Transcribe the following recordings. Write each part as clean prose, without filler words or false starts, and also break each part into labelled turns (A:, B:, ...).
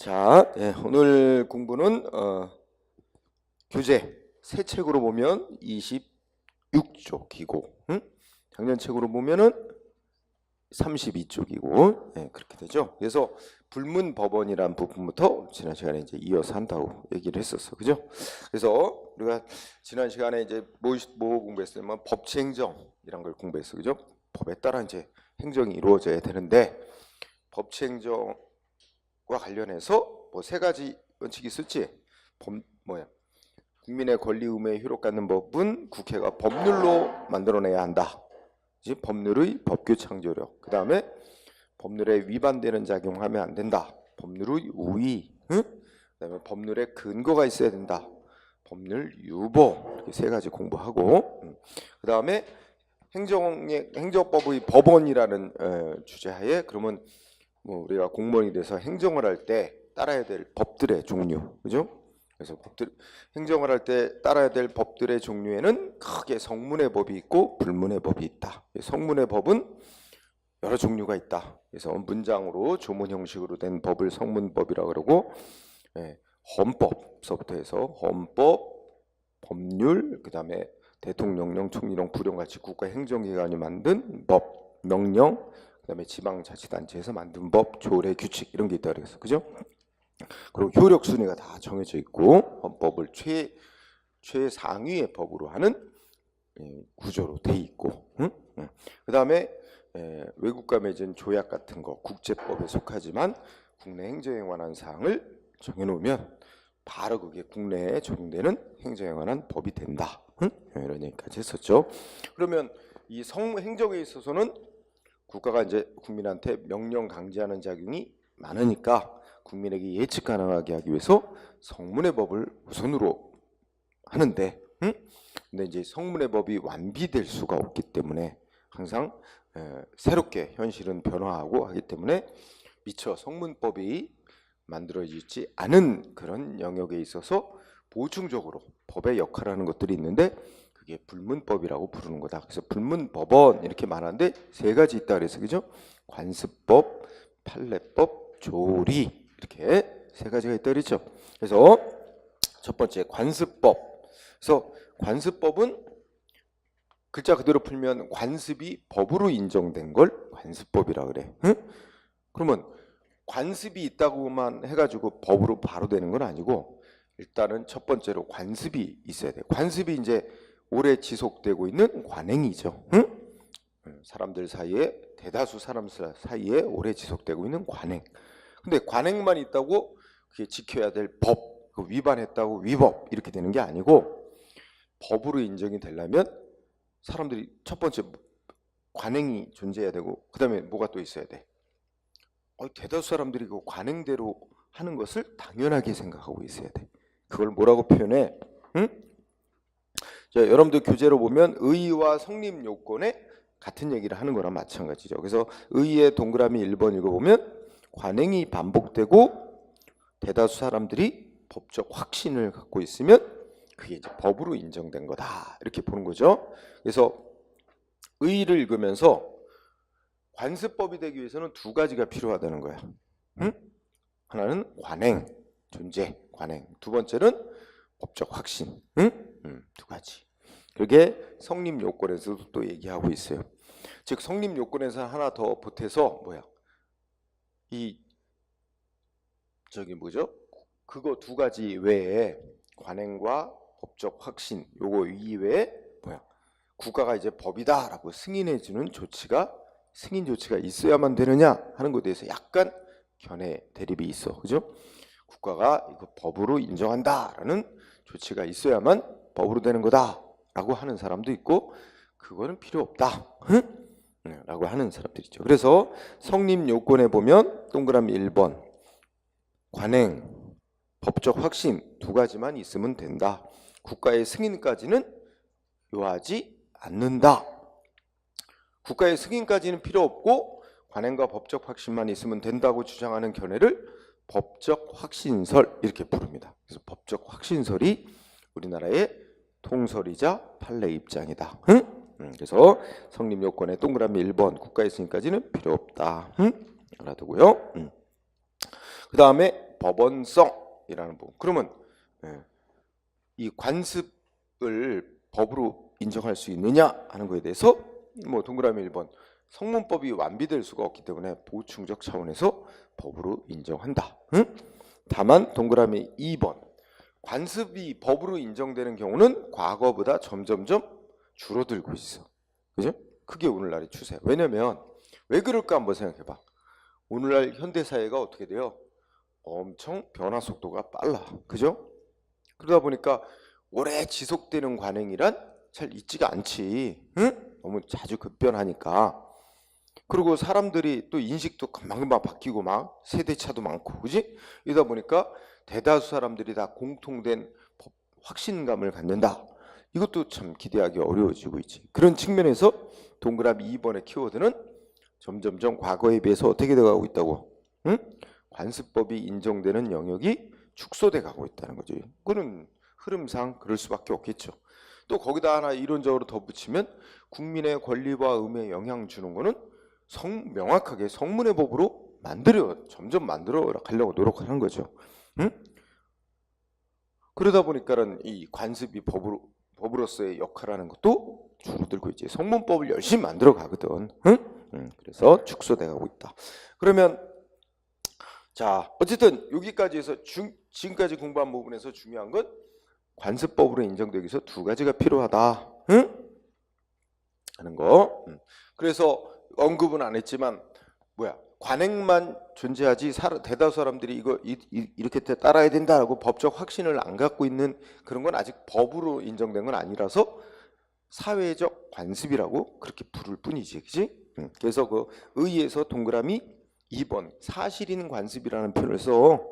A: 자, 오늘 공부는 교재 새 책으로 보면 26쪽이고 작년 책으로 보면은 32쪽이고 그렇게 되죠. 그래서 불문법원이라는 부분부터 지난 시간에 이제 이어서 한다고 얘기를 했었어, 그죠? 그래서 우리가 지난 시간에 이제 뭐 공부했냐면 법치행정이란 걸 공부했어, 그죠? 법에 따라 이제 행정이 이루어져야 되는데 법치행정과 관련해서 뭐 세 가지 원칙이 있었지. 국민의 권리 의무에 효력 갖는 법은 국회가 법률로 만들어내야 한다. 법률의 법규 창조력. 그 다음에 법률에 위반되는 작용하면 안 된다. 법률의 우위. 그 다음에 법률에 근거가 있어야 된다. 법률 유보. 이렇게 세 가지 공부하고 그 다음에 행정법의 법원이라는 주제하에 그러면 뭐 우리가 공무원이 돼서 행정을 할 때 따라야 될 법들의 종류, 그죠? 그래서 행정을 할 때 따라야 될 법들의 종류에는 크게 성문의 법이 있고 불문의 법이 있다. 성문의 법은 여러 종류가 있다. 그래서 문장으로 조문 형식으로 된 법을 성문법이라고 그러고, 헌법서부터 해서 헌법, 법률, 그 다음에 대통령령, 총리령, 부령같이 국가 행정기관이 만든 법, 명령, 그 다음에 지방자치단체에서 만든 법, 조례, 규칙 이런 게 있다 그랬어, 그죠? 그리고 효력 순위가 다 정해져 있고 헌법을 최상위의 법으로 하는 구조로 돼 있고, 그 다음에 외국과 맺은 조약 같은 거 국제법에 속하지만 국내 행정에 관한 사항을 정해놓으면 바로 그게 국내에 적용되는 행정에 관한 법이 된다. 이런 얘기까지 했었죠. 그러면 이 행정에 있어서는 국가가 이제 국민한테 명령 강제하는 작용이 많으니까 국민에게 예측 가능하게 하기 위해서 성문의 법을 우선으로 하는데, 근데 이제 성문의 법이 완비될 수가 없기 때문에 항상 새롭게 현실은 변화하고 하기 때문에 미처 성문법이 만들어지지 않은 그런 영역에 있어서 보충적으로 법의 역할을 하는 것들이 있는데 그게 불문법이라고 부르는 거다. 그래서 불문법원 이렇게 말하는데 세 가지 있다 그래서, 그죠? 관습법, 판례법, 조리 이렇게 세 가지가 있다 그랬죠. 그래서 첫 번째 관습법. 그래서 관습법은 글자 그대로 풀면 관습이 법으로 인정된 걸 관습법이라 그래. 그러면 관습이 있다고만 해가지고 법으로 바로 되는 건 아니고 일단은 첫 번째로 관습이 있어야 돼. 관습이 이제 오래 지속되고 있는 관행이죠. 사람들 사이에 대다수 사람 사이에 오래 지속되고 있는 관행. 근데 관행만 있다고 그게 지켜야 될 법, 위반했다고 위법 이렇게 되는 게 아니고 법으로 인정이 되려면 사람들이 첫 번째 관행이 존재해야 되고 그 다음에 뭐가 또 있어야 돼. 대다수 사람들이 그 관행대로 하는 것을 당연하게 생각하고 있어야 돼. 그걸 뭐라고 표현해? 자, 여러분들 교재로 보면 의의와 성립 요건에 같은 얘기를 하는 거랑 마찬가지죠. 그래서 의의의 동그라미 1번 읽어보면 관행이 반복되고 대다수 사람들이 법적 확신을 갖고 있으면 그게 이제 법으로 인정된 거다 이렇게 보는 거죠. 그래서 의의를 읽으면서 관습법이 되기 위해서는 두 가지가 필요하다는 거야. 하나는 관행, 존재, 관행. 두 번째는 법적 확신. 두 가지. 그게 성립 요건에서도 또 얘기하고 있어요. 즉 성립 요건에서 하나 더 보태서 그거 두 가지 외에 관행과 법적 확신 요거 이외에 국가가 이제 법이다라고 승인해주는 승인 조치가 있어야만 되느냐 하는 것에 대해서 약간 견해 대립이 있어, 그죠? 국가가 이거 법으로 인정한다라는 조치가 있어야만 법으로 되는 거다라고 하는 사람도 있고 그거는 필요 없다 라고 하는 사람들이죠. 그래서 성립 요건에 보면 동그라미 1번 관행, 법적 확신 두 가지만 있으면 된다. 국가의 승인까지는 요하지 않는다. 국가의 승인까지는 필요 없고 관행과 법적 확신만 있으면 된다고 주장하는 견해를 법적 확신설 이렇게 부릅니다. 그래서 법적 확신설이 우리나라의 통설이자 판례 입장이다. 그래서 성립 요건에 동그라미 1번 국가의 승인까지는 필요 없다. 알아두고요. 그 다음에 법원성이라는 부분. 그러면 이 관습을 법으로 인정할 수 있느냐 하는 거에 대해서 뭐 동그라미 1번 성문법이 완비될 수가 없기 때문에 보충적 차원에서 법으로 인정한다. 다만 동그라미 2번 관습이 법으로 인정되는 경우는 과거보다 점점점 줄어들고 있어. 그죠? 그게 오늘날의 추세야. 왜냐면 왜 그럴까 한번 생각해봐. 오늘날 현대사회가 어떻게 돼요? 엄청 변화 속도가 빨라. 그죠? 그러다 보니까 오래 지속되는 관행이란 잘 있지가 않지. 응? 너무 자주 급변하니까. 그리고 사람들이 또 인식도 금방금방 바뀌고 막 세대차도 많고, 그지? 이러다 보니까 대다수 사람들이 다 공통된 확신감을 갖는다. 이것도 참 기대하기 어려워지고 있지. 그런 측면에서 동그라미 2번의 키워드는 점점점 과거에 비해서 어떻게 돼가고 있다고? 응? 관습법이 인정되는 영역이 축소돼 가고 있다는 거지. 그거는 흐름상 그럴 수밖에 없겠죠. 또 거기다 하나 이론적으로 덧붙이면 국민의 권리와 의무에 영향 주는 거는 명확하게 성문의 법으로 점점 만들어 가려고 노력하는 거죠. 응? 그러다 보니까는 이 관습이 법으로서의 역할하는 것도 줄어들고 있지. 성문법을 열심히 만들어 가거든. 응? 그래서 축소돼 가고 있다. 그러면 자, 어쨌든 여기까지 해서 지금까지 공부한 부분에서 중요한 건 관습법으로 인정되기 위해서 두 가지가 필요하다. 응? 하는 거. 그래서 언급은 안 했지만 관행만 존재하지 대다수 사람들이 이렇게 따라야 된다라고 법적 확신을 안 갖고 있는 그런 건 아직 법으로 인정된 건 아니라서 사회적 관습이라고 그렇게 부를 뿐이지. 그지? 그래서 그 의에서 동그라미 2번 사실인 관습이라는 표현을 써.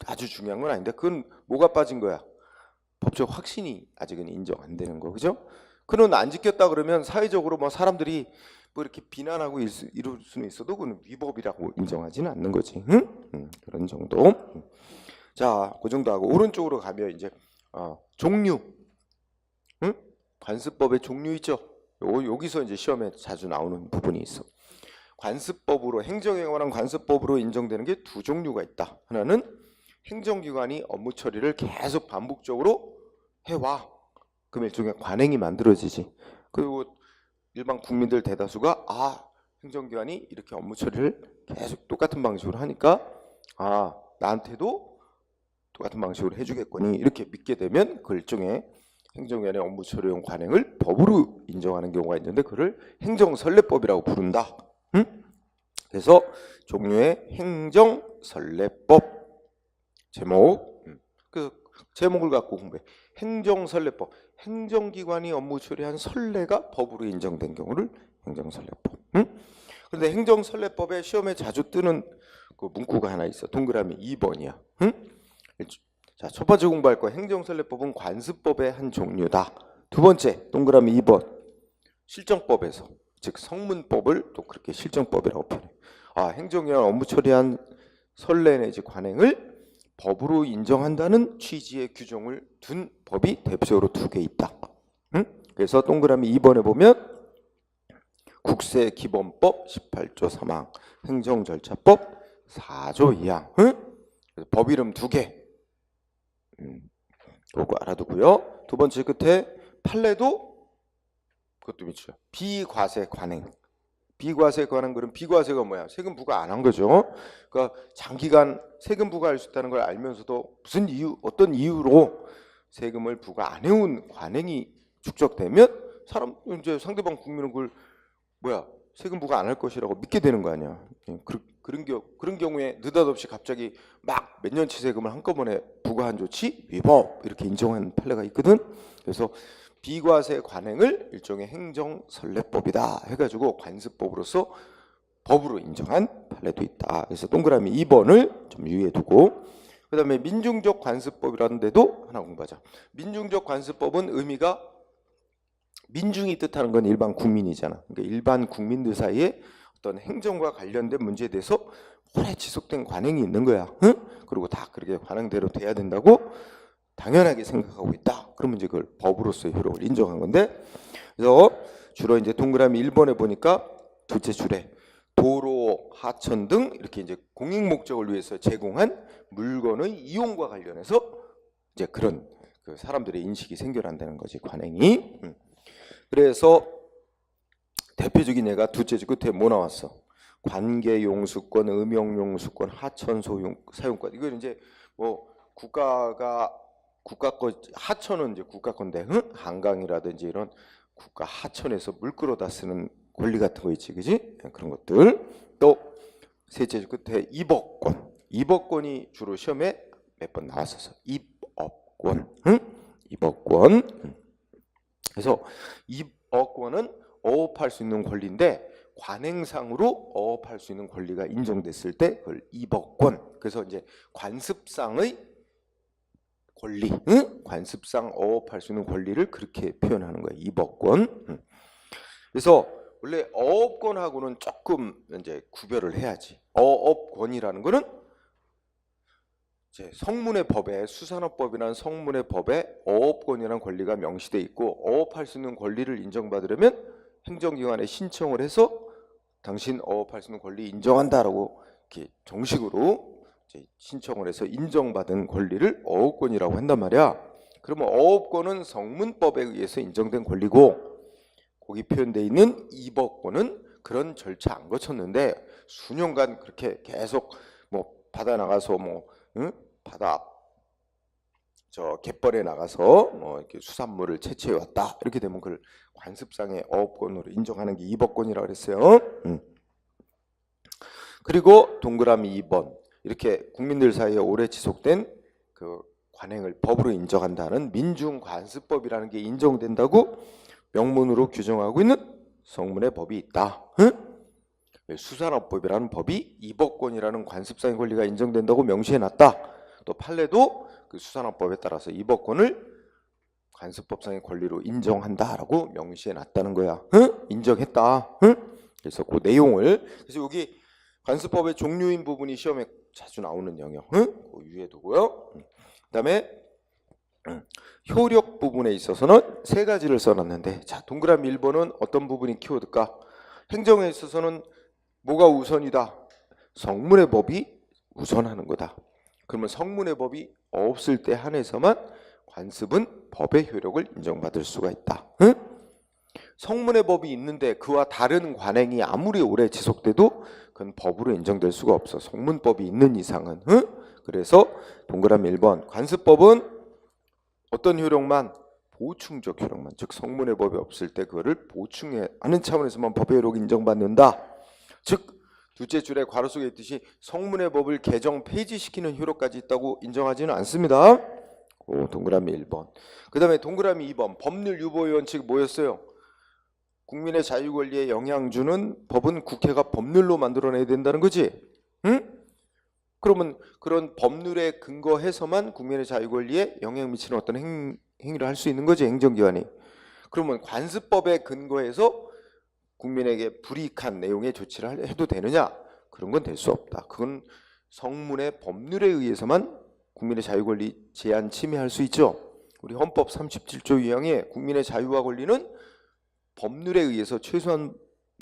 A: 아주 중요한 건 아닌데 그건 뭐가 빠진 거야? 법적 확신이 아직은 인정 안 되는 거. 그죠? 그는 안 지켰다 그러면 사회적으로 뭐 사람들이 뭐 이렇게 비난하고 이럴 수는 있어도 그건 위법이라고 인정하지는 않는 거지. 그런 정도. 자, 그 정도 하고 오른쪽으로 가면 이제 종류. 관습법의 종류 있죠. 여기서 이제 시험에 자주 나오는 부분이 있어. 관습법으로 행정에 관한 관습법으로 인정되는 게 두 종류가 있다. 하나는 행정기관이 업무 처리를 계속 반복적으로 해와. 그럼 일종의 관행이 만들어지지. 그리고 일반 국민들 대다수가 행정기관이 이렇게 업무 처리를 계속 똑같은 방식으로 하니까 나한테도 똑같은 방식으로 해주겠거니 이렇게 믿게 되면 그 일종의 행정기관의 업무 처리용 관행을 법으로 인정하는 경우가 있는데 그를 행정선례법이라고 부른다. 그래서 종류의 행정선례법 제목 그 제목을 갖고 공부해. 행정선례법. 행정기관이 업무 처리한 선례가 법으로 인정된 경우를 행정선례법. 그런데 행정선례법에 시험에 자주 뜨는 그 문구가 하나 있어. 동그라미 2번이야. 자, 첫 번째 공부할 거 행정선례법은 관습법의 한 종류다. 두 번째 동그라미 2번 실정법에서 즉 성문법을 또 그렇게 실정법이라고 표현해. 행정기관 업무 처리한 선례 내지 관행을 법으로 인정한다는 취지의 규정을 둔 법이 대표적으로 두 개 있다. 그래서 동그라미 2번에 보면 국세기본법 18조 3항, 행정절차법 4조 2항. 그래서 법 이름 두 개. 그거 알아두고요. 두 번째 끝에 판례도 그것도 있죠. 비과세 관행. 비과세 관한 거는 비과세가 뭐야? 세금 부과 안 한 거죠. 그러니까 장기간 세금 부과할 수 있다는 걸 알면서도 어떤 이유로 세금을 부과 안 해온 관행이 축적되면 이제 상대방 국민은 그걸 세금 부과 안 할 것이라고 믿게 되는 거 아니야. 그런 경우에 느닷없이 갑자기 막 몇 년치 세금을 한꺼번에 부과한 조치 위법 이렇게 인정한 판례가 있거든. 그래서 비과세 관행을 일종의 행정선례법이다 해가지고 관습법으로서 법으로 인정한 판례도 있다. 그래서 동그라미 2번을 좀 유의해 두고 그 다음에 민중적 관습법이라는 데도 하나 공부하자. 민중적 관습법은 의미가 민중이 뜻하는 건 일반 국민이잖아. 그러니까 일반 국민들 사이에 어떤 행정과 관련된 문제에 대해서 오래 지속된 관행이 있는 거야. 그리고 다 그렇게 관행대로 돼야 된다고 당연하게 생각하고 있다. 그러면 이제 그걸 법으로서의 효력을 인정한 건데, 그래서 주로 이제 동그라미 1번에 보니까 둘째 줄에 도로, 하천 등 이렇게 이제 공익 목적을 위해서 제공한 물건의 이용과 관련해서 이제 그런 그 사람들의 인식이 생겨난다는 거지, 관행이. 그래서 대표적인 예가 둘째 끝에 뭐 나왔어? 관계용수권, 음용용수권, 하천 사용권. 이건 이제 뭐 국가 거, 하천은 이제 국가 건데, 한강이라든지 이런 국가 하천에서 물 끌어다 쓰는 권리 같은 거 있지, 그지? 그런 것들. 또 셋째 끝에 입업권. 입업권이 주로 시험에 몇 번 나왔었어. 입업권. 입업권. 그래서 입업권은 어업할 수 있는 권리인데 관행상으로 어업할 수 있는 권리가 인정됐을 때 그걸 입업권. 그래서 이제 관습상의 권리, 관습상 어업할 수 있는 권리를 그렇게 표현하는 거예요. 입업권. 그래서 원래 어업권하고는 조금 이제 구별을 해야지. 어업권이라는 거는 이제 성문의 법에, 수산업법이라는 성문의 법에 어업권이라는 권리가 명시돼 있고, 어업할 수 있는 권리를 인정받으려면 행정기관에 신청을 해서 당신 어업할 수 있는 권리 인정한다라고 이렇게 정식으로 이제 신청을 해서 인정받은 권리를 어업권이라고 한단 말이야. 그러면 어업권은 성문법에 의해서 인정된 권리고, 거기 표현되어 있는 입업권은 그런 절차 안 거쳤는데 수년간 그렇게 계속 뭐 바다 나가서 바다 저 갯벌에 나가서 뭐 이렇게 수산물을 채취해 왔다, 이렇게 되면 그걸 관습상의 어업권으로 인정하는 게 입업권이라고 그랬어요. 그리고 동그라미 2번, 이렇게 국민들 사이에 오래 지속된 그 관행을 법으로 인정한다는 민중관습법이라는 게 인정된다고 명문으로 규정하고 있는 성문의 법이 있다. 수산업법이라는 법이 입업권이라는 관습상의 권리가 인정된다고 명시해놨다. 또 판례도 그 수산업법에 따라서 입업권을 관습법상의 권리로 인정한다라고 명시해놨다는 거야. 인정했다. 그래서 그 내용을, 그래서 여기 관습법의 종류인 부분이 시험에 자주 나오는 영역, 그 유의해 두고요. 그다음에 효력 부분에 있어서는 세 가지를 써놨는데, 자, 동그라미 1번은 어떤 부분이 키워드일까? 행정에 있어서는 뭐가 우선이다? 성문의 법이 우선하는 거다. 그러면 성문의 법이 없을 때 한해서만 관습은 법의 효력을 인정받을 수가 있다. 성문의 법이 있는데 그와 다른 관행이 아무리 오래 지속돼도 그건 법으로 인정될 수가 없어. 성문법이 있는 이상은. 그래서 동그라미 1번, 관습법은 어떤 효력만? 보충적 효력만, 즉 성문의 법이 없을 때 그거를 보충하는 차원에서만 법의 효력이 인정받는다. 즉 둘째 줄에 괄호 속에 있듯이 성문의 법을 개정 폐지시키는 효력까지 있다고 인정하지는 않습니다. 동그라미 1번. 그 다음에 동그라미 2번, 법률 유보의 원칙이 뭐였어요? 국민의 자유권리에 영향 주는 법은 국회가 법률로 만들어내야 된다는 거지. 그러면 그런 법률에 근거해서만 국민의 자유권리에 영향 미치는 어떤 행위를 할 수 있는 거지, 행정기관이. 그러면 관습법에 근거해서 국민에게 불이익한 내용의 조치를 해도 되느냐? 그런 건 될 수 없다. 그건 성문의 법률에 의해서만 국민의 자유권리 제한 침해할 수 있죠. 우리 헌법 37조 2항에 국민의 자유와 권리는 법률에 의해서 최소한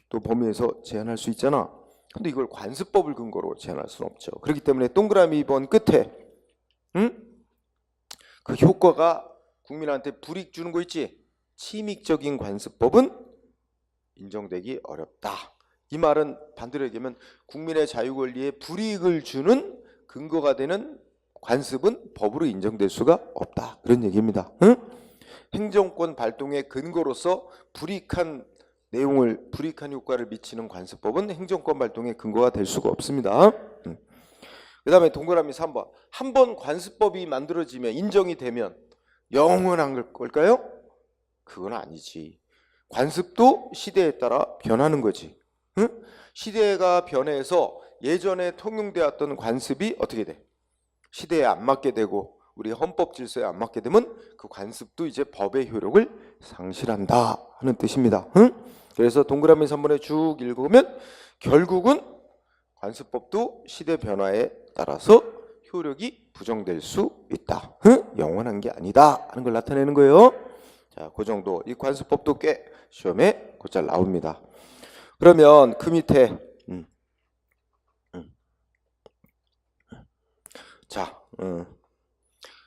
A: 또 범위에서 제한할 수 있잖아. 근데 이걸 관습법을 근거로 제한할 수는 없죠. 그렇기 때문에 동그라미 2번 끝에 그 효과가 국민한테 불이익 주는 거 있지? 침익적인 관습법은 인정되기 어렵다. 이 말은 반대로 얘기하면 국민의 자유권리에 불이익을 주는 근거가 되는 관습은 법으로 인정될 수가 없다. 그런 얘기입니다. 행정권 발동의 근거로서 불이익한 효과를 미치는 관습법은 행정권 발동의 근거가 될 수가 없습니다. 그 다음에 동그라미 3번. 한 번 관습법이 만들어지면, 인정이 되면 영원한 걸까요? 그건 아니지. 관습도 시대에 따라 변하는 거지. 시대가 변해서 예전에 통용되었던 관습이 어떻게 돼? 시대에 안 맞게 되고 우리 헌법 질서에 안 맞게 되면 그 관습도 이제 법의 효력을 상실한다 하는 뜻입니다. 그래서 동그라미 3번에 쭉 읽으면 결국은 관습법도 시대 변화에 따라서 효력이 부정될 수 있다. 영원한 게 아니다 하는 걸 나타내는 거예요. 자, 그 정도. 이 관습법도 꽤 시험에 곧잘 나옵니다. 그러면 그 밑에 자,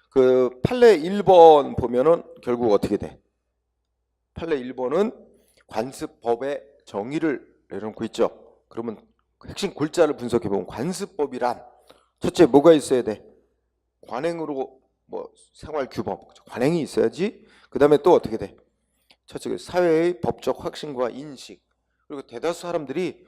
A: 그 판례 1번 보면은 결국 어떻게 돼? 판례 1번은 관습법의 정의를 내놓고 있죠. 그러면 핵심 골자를 분석해 보면 관습법이란 첫째 뭐가 있어야 돼? 관행으로 뭐 생활 규범, 관행이 있어야지. 그 다음에 또 어떻게 돼? 첫째 사회의 법적 확신과 인식, 그리고 대다수 사람들이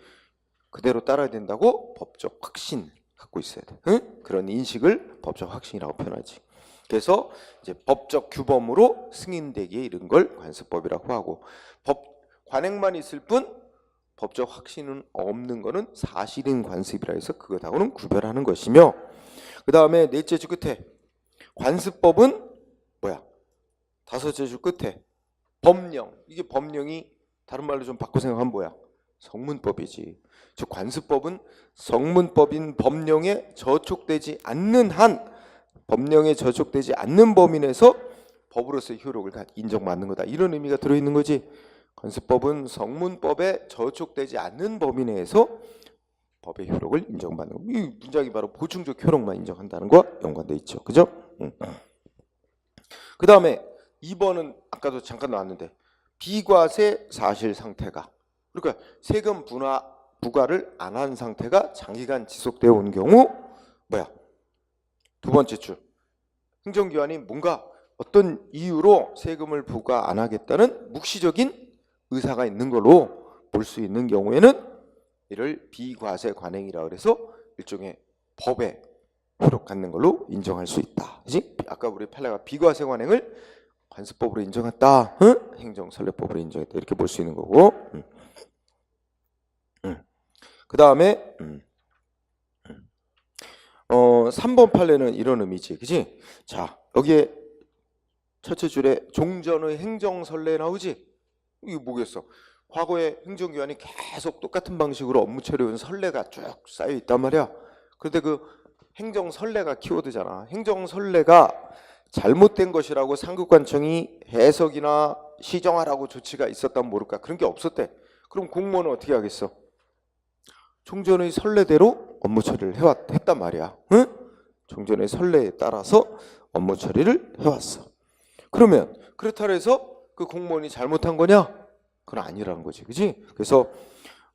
A: 그대로 따라야 된다고 법적 확신 갖고 있어야 돼. 응? 그런 인식을 법적 확신이라고 표현하지. 그래서 이제 법적 규범으로 승인되기에 이른 걸 관습법이라고 하고, 관행만 있을 뿐 법적 확신은 없는 거는 사실인 관습이라 해서 그것하고는 구별하는 것이며, 그 다음에 넷째 줄 끝에 관습법은 뭐야? 다섯째 줄 끝에 법령. 이게 법령이 다른 말로 좀 바꿔 생각하면 뭐야? 성문법이지. 즉 관습법은 성문법인 법령에 저촉되지 않는 한, 법령에 저촉되지 않는 범위 내에서 법으로서의 효력을 인정받는 거다. 이런 의미가 들어있는 거지. 관습법은 성문법에 저촉되지 않는 범위 내에서 법의 효력을 인정받는 거. 이 문장이 바로 보충적 효력만 인정한다는 거와 연관돼 있죠. 그죠? 그 다음에 2번은 아까도 잠깐 나왔는데 비과세 사실 상태가, 그러니까 세금 부과를 안 한 상태가 장기간 지속되어 온 경우 뭐야? 두 번째 줄, 행정기관이 뭔가 어떤 이유로 세금을 부과 안 하겠다는 묵시적인 의사가 있는 걸로 볼 수 있는 경우에는 이를 비과세 관행이라 그래서 일종의 법의 효력 갖는 걸로 인정할 수 있다. 그지? 아까 우리 판례가 비과세 관행을 관습법으로 인정했다, 행정선례법으로 인정했다, 이렇게 볼 수 있는 거고. 그 다음에 3번 판례는 이런 의미지, 그지? 자, 여기에 첫째 줄에 종전의 행정선례 나오지? 이게 뭐겠어? 과거에 행정기관이 계속 똑같은 방식으로 업무 처리해온 선례가 쭉 쌓여 있단 말이야. 그런데 그 행정선례가 키워드잖아. 행정선례가 잘못된 것이라고 상급관청이 해석이나 시정하라고 조치가 있었다면 모를까? 그런 게 없었대. 그럼 공무원은 어떻게 하겠어? 종전의 선례대로 업무 처리를 했단 말이야. 응? 종전의 선례에 따라서 업무 처리를 해왔어. 그러면 그렇다 해서 그 공무원이 잘못한 거냐? 그건 아니라는 거지, 그지? 그래서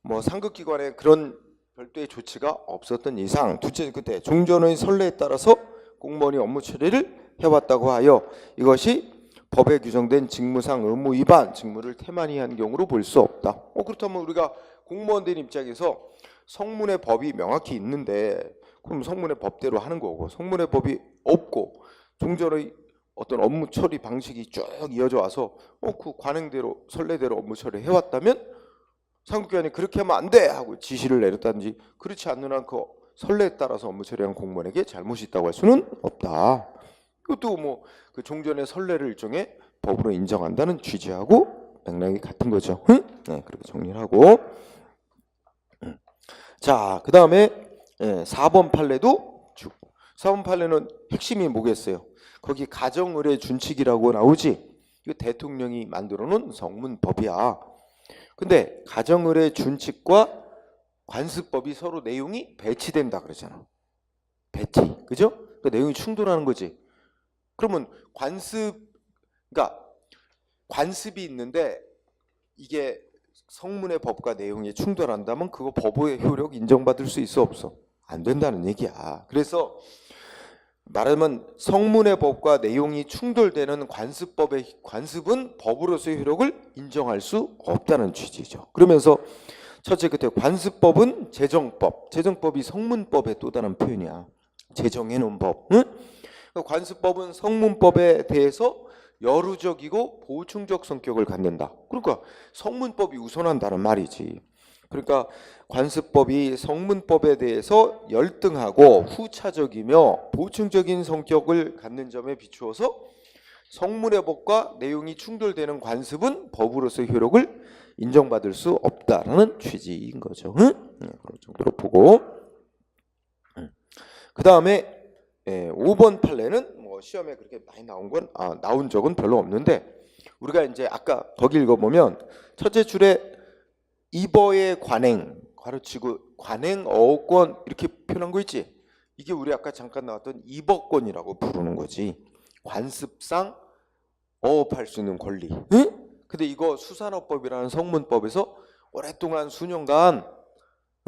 A: 뭐 상급기관에 그런 별도의 조치가 없었던 이상, 둘째 끝에 종전의 선례에 따라서 공무원이 업무 처리를 해왔다고 하여 이것이 법에 규정된 직무상 의무 위반, 직무를 태만히 한 경우로 볼 수 없다. 그렇다면 우리가 공무원 된 입장에서 성문의 법이 명확히 있는데 그럼 성문의 법대로 하는 거고, 성문의 법이 없고 종전의 어떤 업무 처리 방식이 쭉 이어져 와서 그 관행대로 선례대로 업무 처리 해왔다면 상급기관이 그렇게 하면 안 돼 하고 지시를 내렸다든지, 그렇지 않는 한 그 선례에 따라서 업무 처리한 공무원에게 잘못이 있다고 할 수는 없다. 이것도 뭐 그 종전의 선례를 일종의 법으로 인정한다는 취지하고 맥락이 같은 거죠. 네, 그렇게 정리를 하고. 자, 그 다음에 4번 판례도 4번 판례는 핵심이 뭐겠어요? 거기 가정의례 준칙이라고 나오지? 이거 대통령이 만들어 놓은 성문법이야. 근데 가정의례 준칙과 관습법이 서로 내용이 배치된다 그러잖아. 배치, 그죠? 그 내용이 충돌하는 거지. 그러면 그러니까 관습이 있는데 이게 성문의 법과 내용이 충돌한다면 그거 법의 효력 인정받을 수 있어 없어? 안 된다는 얘기야. 그래서 말하면 성문의 법과 내용이 충돌되는 관습은 법으로서의 효력을 인정할 수 없다는 취지죠. 그러면서 첫째 끝에 관습법은 재정법이 성문법의 또 다른 표현이야. 제정해놓은 법. 응? 관습법은 성문법에 대해서 여루적이고 보충적 성격을 갖는다. 그러니까 성문법이 우선한다는 말이지. 그러니까 관습법이 성문법에 대해서 열등하고 후차적이며 보충적인 성격을 갖는 점에 비추어서 성문의 법과 내용이 충돌되는 관습은 법으로서의 효력을 인정받을 수 없다라는 취지인 거죠. 그런 정도로 보고, 그 다음에 5번 판례는 뭐 시험에 그렇게 많이 나온 적은 별로 없는데, 우리가 이제 아까 거기 읽어보면 첫째 줄에 입어의 관행, 가르치고 관행 어권 이렇게 표현한 거 있지? 이게 우리 아까 잠깐 나왔던 이법권이라고 부르는 거지. 관습상 어업할 수 있는 권리. 응? 근데 이거 수산어법이라는 성문법에서 오랫동안 수년간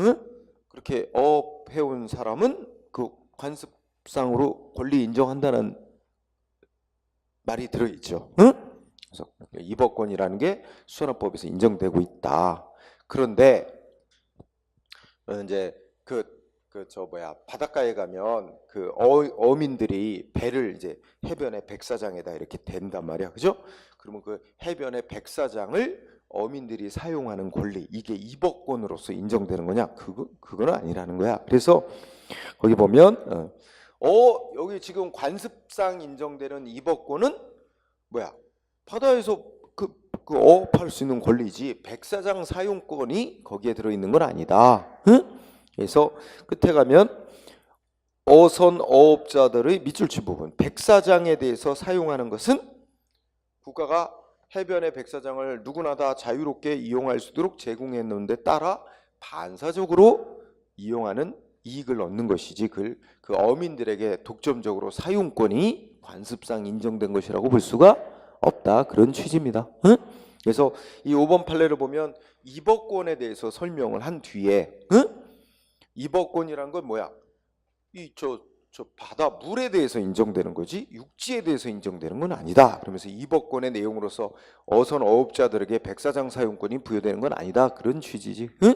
A: 응? 그렇게 어업해온 사람은 그 관습상으로 권리 인정한다는 말이 들어있죠. 응? 그래서 이법권이라는 게 수산어법에서 인정되고 있다. 그런데 이제 바닷가에 가면 그 어민들이 배를 이제 해변의 백사장에다 이렇게 댄단 말이야, 그죠? 그러면 그 해변의 백사장을 어민들이 사용하는 권리, 이게 이법권으로서 인정되는 거냐? 그거는 아니라는 거야. 그래서 거기 보면 여기 지금 관습상 인정되는 이법권은 뭐야? 바다에서 그 어업할 수 있는 권리지 백사장 사용권이 거기에 들어있는 건 아니다. 응? 그래서 끝에 가면 어선 어업자들의 밑줄치 부분 백사장에 대해서 사용하는 것은 국가가 해변의 백사장을 누구나 다 자유롭게 이용할 수 있도록 제공했는데 따라 반사적으로 이용하는 이익을 얻는 것이지 그 어민들에게 독점적으로 사용권이 관습상 인정된 것이라고 볼 수가 없다. 그런 취지입니다. 응? 그래서 이 5번 판례를 보면 이법권에 대해서 설명을 한 뒤에 응? 이법권이란 건 뭐야? 저 바다 물에 대해서 인정되는 거지 육지에 대해서 인정되는 건 아니다. 그러면서 이법권의 내용으로서 어선 어업자들에게 백사장 사용권이 부여되는 건 아니다. 그런 취지지. 응?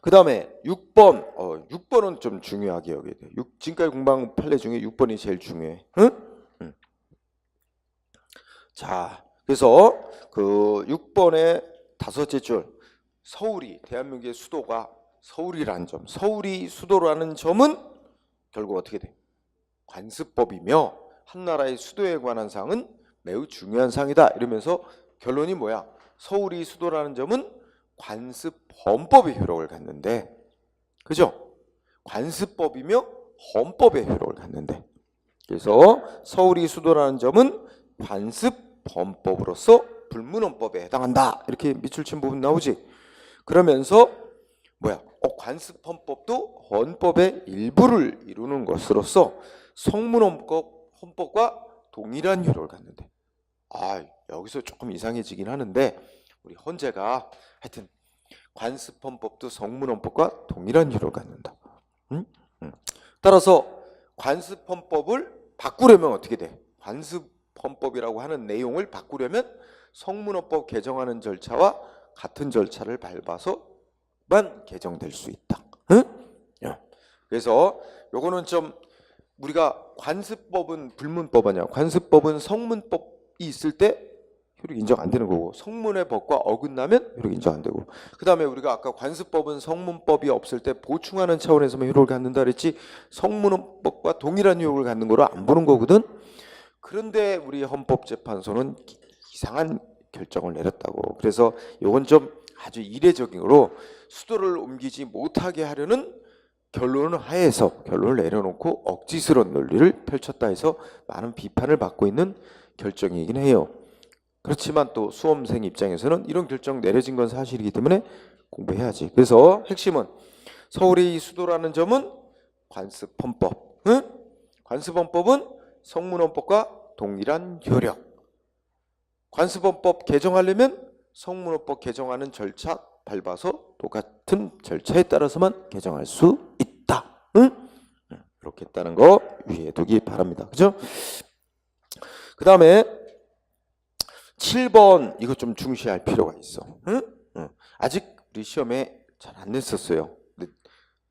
A: 그 다음에 6번. 6번은 좀 중요하게 여겨야 돼. 지금까지 공부한 판례 중에 6번이 제일 중요해. 응? 자, 그래서 그 6번의 다섯째 줄 서울이 대한민국의 수도가 서울이라는 점, 서울이 수도라는 점은 결국 어떻게 돼? 관습법이며 한 나라의 수도에 관한 사항은 매우 중요한 사항이다. 이러면서 결론이 뭐야? 서울이 수도라는 점은 관습헌법의 효력을 갖는데, 그죠? 관습법이며 헌법의 효력을 갖는데, 그래서 서울이 수도라는 점은 관습헌법으로서 불문헌법에 해당한다. 이렇게 밑줄 친 부분 나오지. 그러면서 뭐야? 관습헌법도 헌법의 일부를 이루는 것으로서 성문헌법과 동일한 효력을 갖는데, 여기서 조금 이상해지긴 하는데 우리 헌재가 하여튼 관습헌법도 성문헌법과 동일한 효력을 갖는다. 응? 따라서 관습헌법을 바꾸려면 어떻게 돼? 관습헌법이라고 하는 내용을 바꾸려면 성문헌법 개정하는 절차와 같은 절차를 밟아서만 개정될 수 있다. 응? 그래서 요거는 좀 우리가 관습법은 불문법 아니야. 관습법은 성문법이 있을 때 효력 인정 안 되는 거고 성문의 법과 어긋나면 효력 인정 안 되고 그 다음에 우리가 아까 관습법은 성문법이 없을 때 보충하는 차원에서만 효력을 갖는다 그랬지 성문법과 동일한 효력을 갖는 거로 안 보는 거거든. 그런데 우리 헌법재판소는 이상한 결정을 내렸다고. 그래서 이건 좀 아주 이례적으로 수도를 옮기지 못하게 하려는 결론을 하에서 결론을 내려놓고 억지스러운 논리를 펼쳤다 해서 많은 비판을 받고 있는 결정이긴 해요. 그렇지만 또 수험생 입장에서는 이런 결정 내려진 건 사실이기 때문에 공부해야지. 그래서 핵심은 서울이 수도라는 점은 관습헌법, 응? 관습헌법은 성문헌법과 동일한 효력. 관습헌법 개정하려면 성문헌법 개정하는 절차 밟아서 똑같은 절차에 따라서만 개정할 수 있다. 응? 이렇게 했다는 거 위에 두기 바랍니다. 그죠? 그 다음에 7번 이거 좀 중시할 필요가 있어. 응? 아직 우리 시험에 잘 안 냈었어요. 근데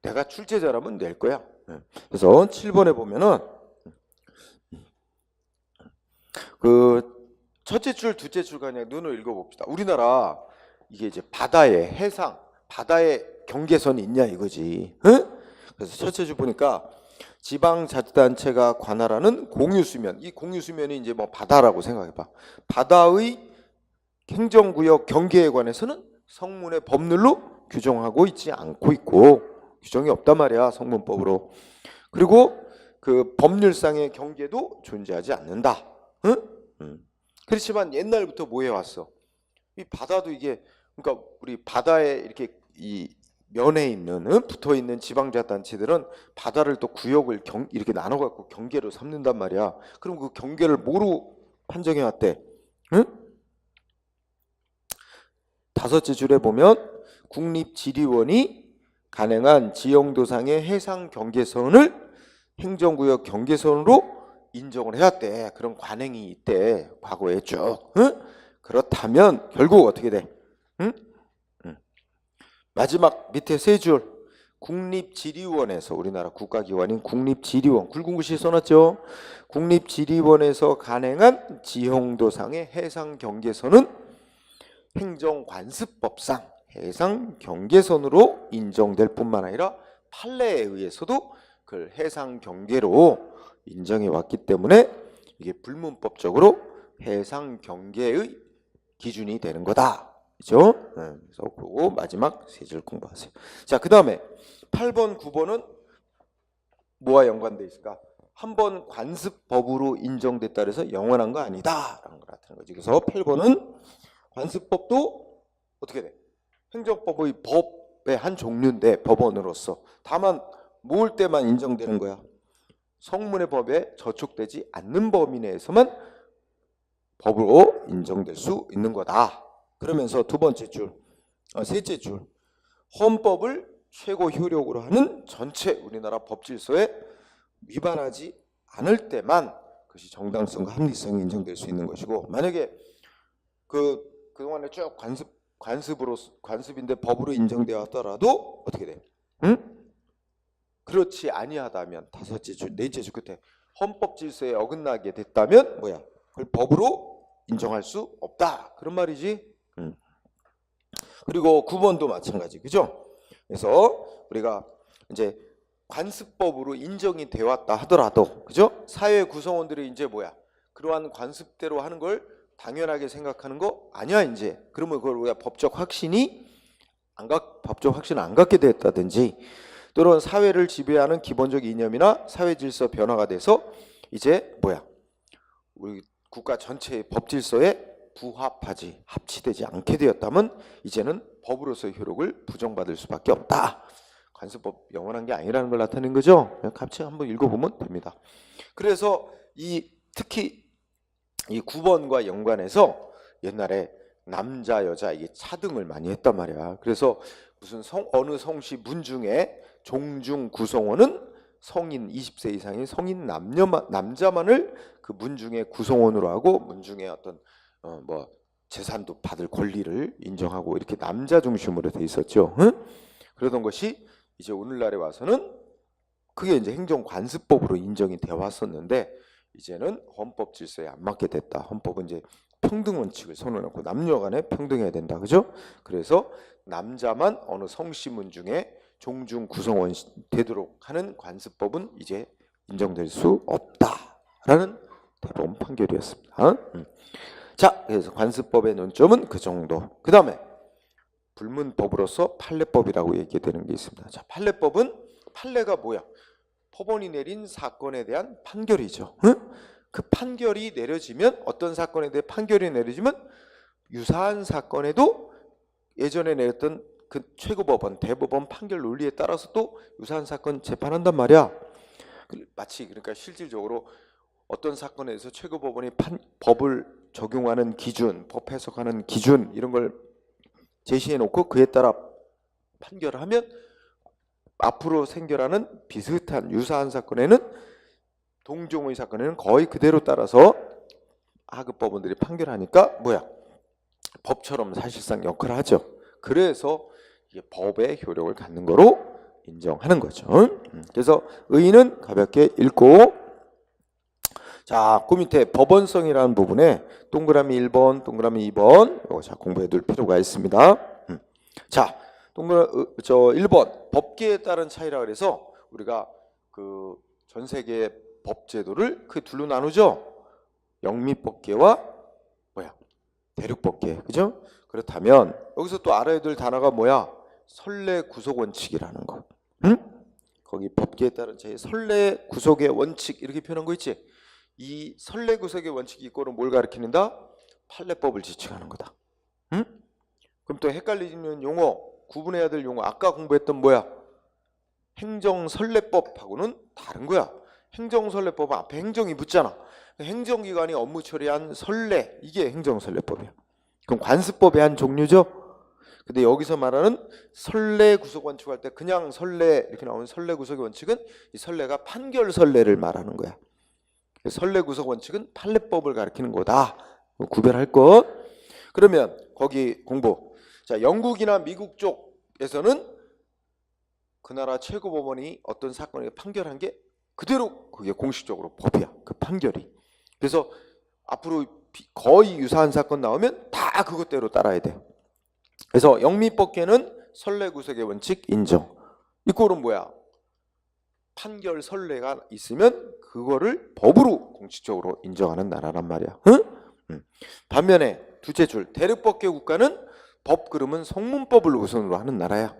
A: 내가 출제자라면 낼 거야. 그래서 7번에 보면은 그 첫째 줄, 둘째 줄 그냥 눈을 읽어봅시다. 우리나라 이게 이제 바다에 해상, 바다에 경계선이 있냐 이거지. 응? 그래서 첫째 줄 보니까 지방자치단체가 관할하는 공유수면, 이 공유수면이 이제 뭐 바다라고 생각해봐. 바다의 행정구역 경계에 관해서는 성문의 법률로 규정하고 있지 않고 있고 규정이 없단 말이야 성문법으로. 그리고 그 법률상의 경계도 존재하지 않는다. 응? 그렇지만 옛날부터 뭐 해왔어? 이 바다도 이게 그러니까 우리 바다에 이렇게 이 면에 있는 붙어 있는 지방자치단체들은 바다를 또 구역을 이렇게 나눠 갖고 경계로 삼는단 말이야. 그럼 그 경계를 뭐로 판정해 왔대? 응? 다섯째 줄에 보면 국립지리원이 가능한 지형도상의 해상 경계선을 행정구역 경계선으로 인정을 해왔대. 그런 관행이 있대. 과거에 쭉. 응? 그렇다면 결국 어떻게 돼? 응? 마지막 밑에 세 줄. 국립지리원에서, 우리나라 국가기관인 국립지리원, 굵은 글씨 써놨죠. 국립지리원에서 간행한 지형도상의 해상 경계선은 행정관습법상 해상 경계선으로 인정될 뿐만 아니라 판례에 의해서도 그 해상 경계로 인정해 왔기 때문에 이게 불문법적으로 해상 경계의 기준이 되는 거다. 그죠? 그래서 그거 마지막 세 줄 공부하세요. 자, 그 다음에 8번, 9번은 뭐와 연관되어 있을까? 한 번 관습법으로 인정됐다 해서 영원한 거 아니다 라는 걸 나타내는 거지. 그래서 8번은 관습법도 어떻게 돼? 행정법의 법의 한 종류인데 법원으로서 다만 모을 때만 인정되는 거야. 성문의 법에 저촉되지 않는 범위 내에서만 법으로 인정될 수 있는 거다. 그러면서 두 번째 줄, 셋째 줄, 헌법을 최고 효력으로 하는 전체 우리나라 법질서에 위반하지 않을 때만 그것이 정당성과 합리성이 인정될 수 있는 것이고, 만약에 그동안에 쭉 관습인데 법으로 인정되어 왔더라도 어떻게 돼? 응? 그렇지 아니하다면 다섯째 줄, 넷째 줄 끝에 헌법 질서에 어긋나게 됐다면 뭐야? 그걸 법으로 인정할 수 없다. 그런 말이지. 그리고 9번도 마찬가지. 그죠? 그래서 우리가 이제 관습법으로 인정이 되어 왔다 하더라도, 그죠? 사회 구성원들이 이제 뭐야? 그러한 관습대로 하는 걸 당연하게 생각하는 거 아니야, 이제. 그러면 그걸 우리가 법적 확신을 안 갖게 됐다든지, 또는 사회를 지배하는 기본적 이념이나 사회 질서 변화가 돼서 이제 뭐야? 우리 국가 전체의 법 질서에 합치되지 않게 되었다면 이제는 법으로서의 효력을 부정받을 수밖에 없다. 관습법 영원한 게 아니라는 걸 나타낸 거죠. 같이 한번 읽어보면 됩니다. 그래서 특히 이 9번과 연관해서 옛날에 남자 여자 이게 차등을 많이 했단 말이야. 그래서 무슨 어느 성씨 문중에 종중 구성원은 성인 20세 이상의 성인 남자만을 그 문중의 구성원으로 하고, 문중의 어떤 재산도 받을 권리를 인정하고, 이렇게 남자 중심으로 돼 있었죠. 응? 그러던 것이 이제 오늘날에 와서는 그게 이제 행정관습법으로 인정이 되어 왔었는데, 이제는 헌법 질서에 안 맞게 됐다. 헌법은 이제 평등 원칙을 선언하고 남녀간에 평등해야 된다. 그죠? 그래서 남자만 어느 성씨문 중에 종중 구성원 되도록 하는 관습법은 이제 인정될 수 없다라는 대법원 판결이었습니다. 자, 그래서 관습법의 논점은 그 정도. 그 다음에 불문법으로서 판례법이라고 얘기되는 게 있습니다. 자, 판례가 뭐야? 법원이 내린 사건에 대한 판결이죠. 그 판결이 내려지면, 어떤 사건에 대해 판결이 내려지면 유사한 사건에도 예전에 내렸던 그 최고법원, 대법원 판결 논리에 따라서 또 유사한 사건 재판한단 말이야. 마치 그러니까 실질적으로 어떤 사건에 대해서 최고법원이 법을 적용하는 기준, 법 해석하는 기준 이런 걸 제시해 놓고 그에 따라 판결을 하면 앞으로 생겨나는 비슷한 유사한 사건에는, 동종의 사건에는 거의 그대로 따라서 하급 법원들이 판결하니까 뭐야? 법처럼 사실상 역할을 하죠. 그래서 이게 법의 효력을 갖는 거로 인정하는 거죠. 그래서 의의는 가볍게 읽고, 자, 그 밑에 법원성이라는 부분에 동그라미 1번, 동그라미 2번 이거 자 공부해 둘 필요가 있습니다. 자, 1번 법계에 따른 차이라 그래서 우리가 그 전 세계 법 제도를 그 둘로 나누죠. 영미법계와 대륙법계. 그죠? 그렇다면 여기서 또 알아야 될 단어가 뭐야? 선례 구속 원칙이라는 거. 거기 법계에 따른 차이, 선례 구속의 원칙 이렇게 표현한 거 있지? 이 선례 구속의 원칙이 있고는 뭘 가리키는다? 판례법을 지칭하는 거다. 그럼 또 헷갈리는 용어, 구분해야 될 용어 아까 공부했던 뭐야? 행정선례법하고는 다른 거야. 행정선례법은 앞에 행정이 붙잖아. 행정기관이 업무 처리한 선례, 이게 행정선례법이야. 그럼 관습법의 한 종류죠. 근데 여기서 말하는 선례 구속 원칙 할 때 그냥 선례 이렇게 나오는 선례 구속의 원칙은 이 선례가 판결 선례를 말하는 거야. 선례 구속 원칙은 판례법을 가리키는 거다. 구별할 것. 그러면 거기 공부. 자, 영국이나 미국 쪽에서는 그 나라 최고법원이 어떤 사건을 판결한 게 그대로 그게 공식적으로 법이야. 그 판결이. 그래서 앞으로 거의 유사한 사건 나오면 다 그것대로 따라야 돼. 그래서 영미법계는 선례 구속의 원칙 인정. 이 꼴은 뭐야? 판결 선례가 있으면 그거를 법으로 공식적으로 인정하는 나라란 말이야. 응? 반면에 둘째 줄 대륙법계 국가는 법 그러면 성문법을 우선으로 하는 나라야.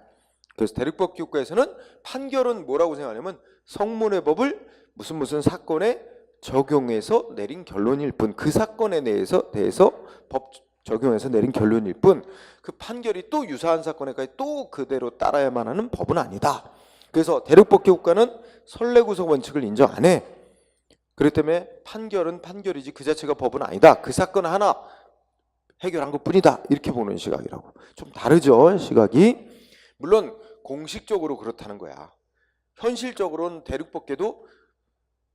A: 그래서 대륙법계 국가에서는 판결은 뭐라고 생각하냐면 성문의 법을 무슨 사건에 적용해서 내린 결론일 뿐, 그 사건에 대해서 법 적용해서 내린 결론일 뿐, 그 판결이 또 유사한 사건에까지 또 그대로 따라야만 하는 법은 아니다. 그래서 대륙법계 국가는 선례 구속 원칙을 인정 안 해. 그렇기 때문에 판결은 판결이지 그 자체가 법은 아니다. 그 사건 하나 해결한 것뿐이다. 이렇게 보는 시각이라고. 좀 다르죠, 시각이. 물론 공식적으로 그렇다는 거야. 현실적으로는 대륙법계도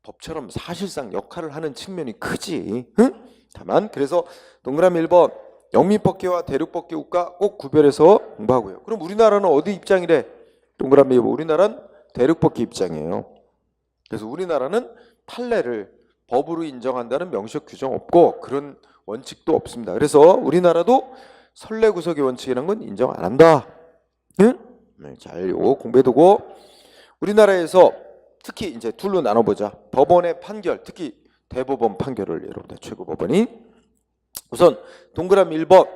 A: 법처럼 사실상 역할을 하는 측면이 크지. 응? 다만 그래서 동그라미 1번 영미법계와 대륙법계 국가 꼭 구별해서 공부하고요. 그럼 우리나라는 어디 입장이래? 동그라미 2번 우리나라는 대륙법계 입장이에요. 그래서 우리나라는 판례를 법으로 인정한다는 명시적 규정 없고 그런 원칙도 없습니다. 그래서 우리나라도 선례 구속의 원칙이라는 건 인정 안 한다. 응? 잘 요거 공부해두고 우리나라에서 특히 이제 둘로 나눠보자. 법원의 판결, 특히 대법원 판결을 여러분들 최고법원이 우선 동그라미 1번.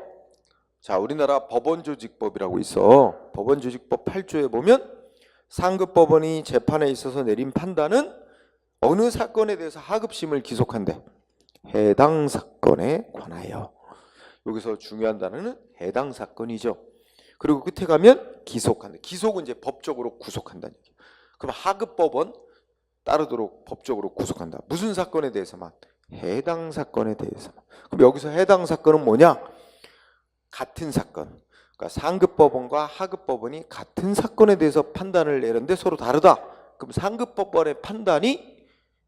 A: 자, 우리나라 법원조직법이라고 있어. 법원조직법 8조에 보면 상급법원이 재판에 있어서 내린 판단은 어느 사건에 대해서 하급심을 기속한대. 해당 사건에 관하여. 여기서 중요한 단어는 해당 사건이죠. 그리고 끝에 가면 기속한다. 기속은 이제 법적으로 구속한다는 얘기예요. 그럼 하급법원 따르도록 법적으로 구속한다. 무슨 사건에 대해서만? 해당 사건에 대해서만. 그럼 여기서 해당 사건은 뭐냐? 같은 사건. 그러니까 상급법원과 하급법원이 같은 사건에 대해서 판단을 내는데 서로 다르다. 그럼 상급법원의 판단이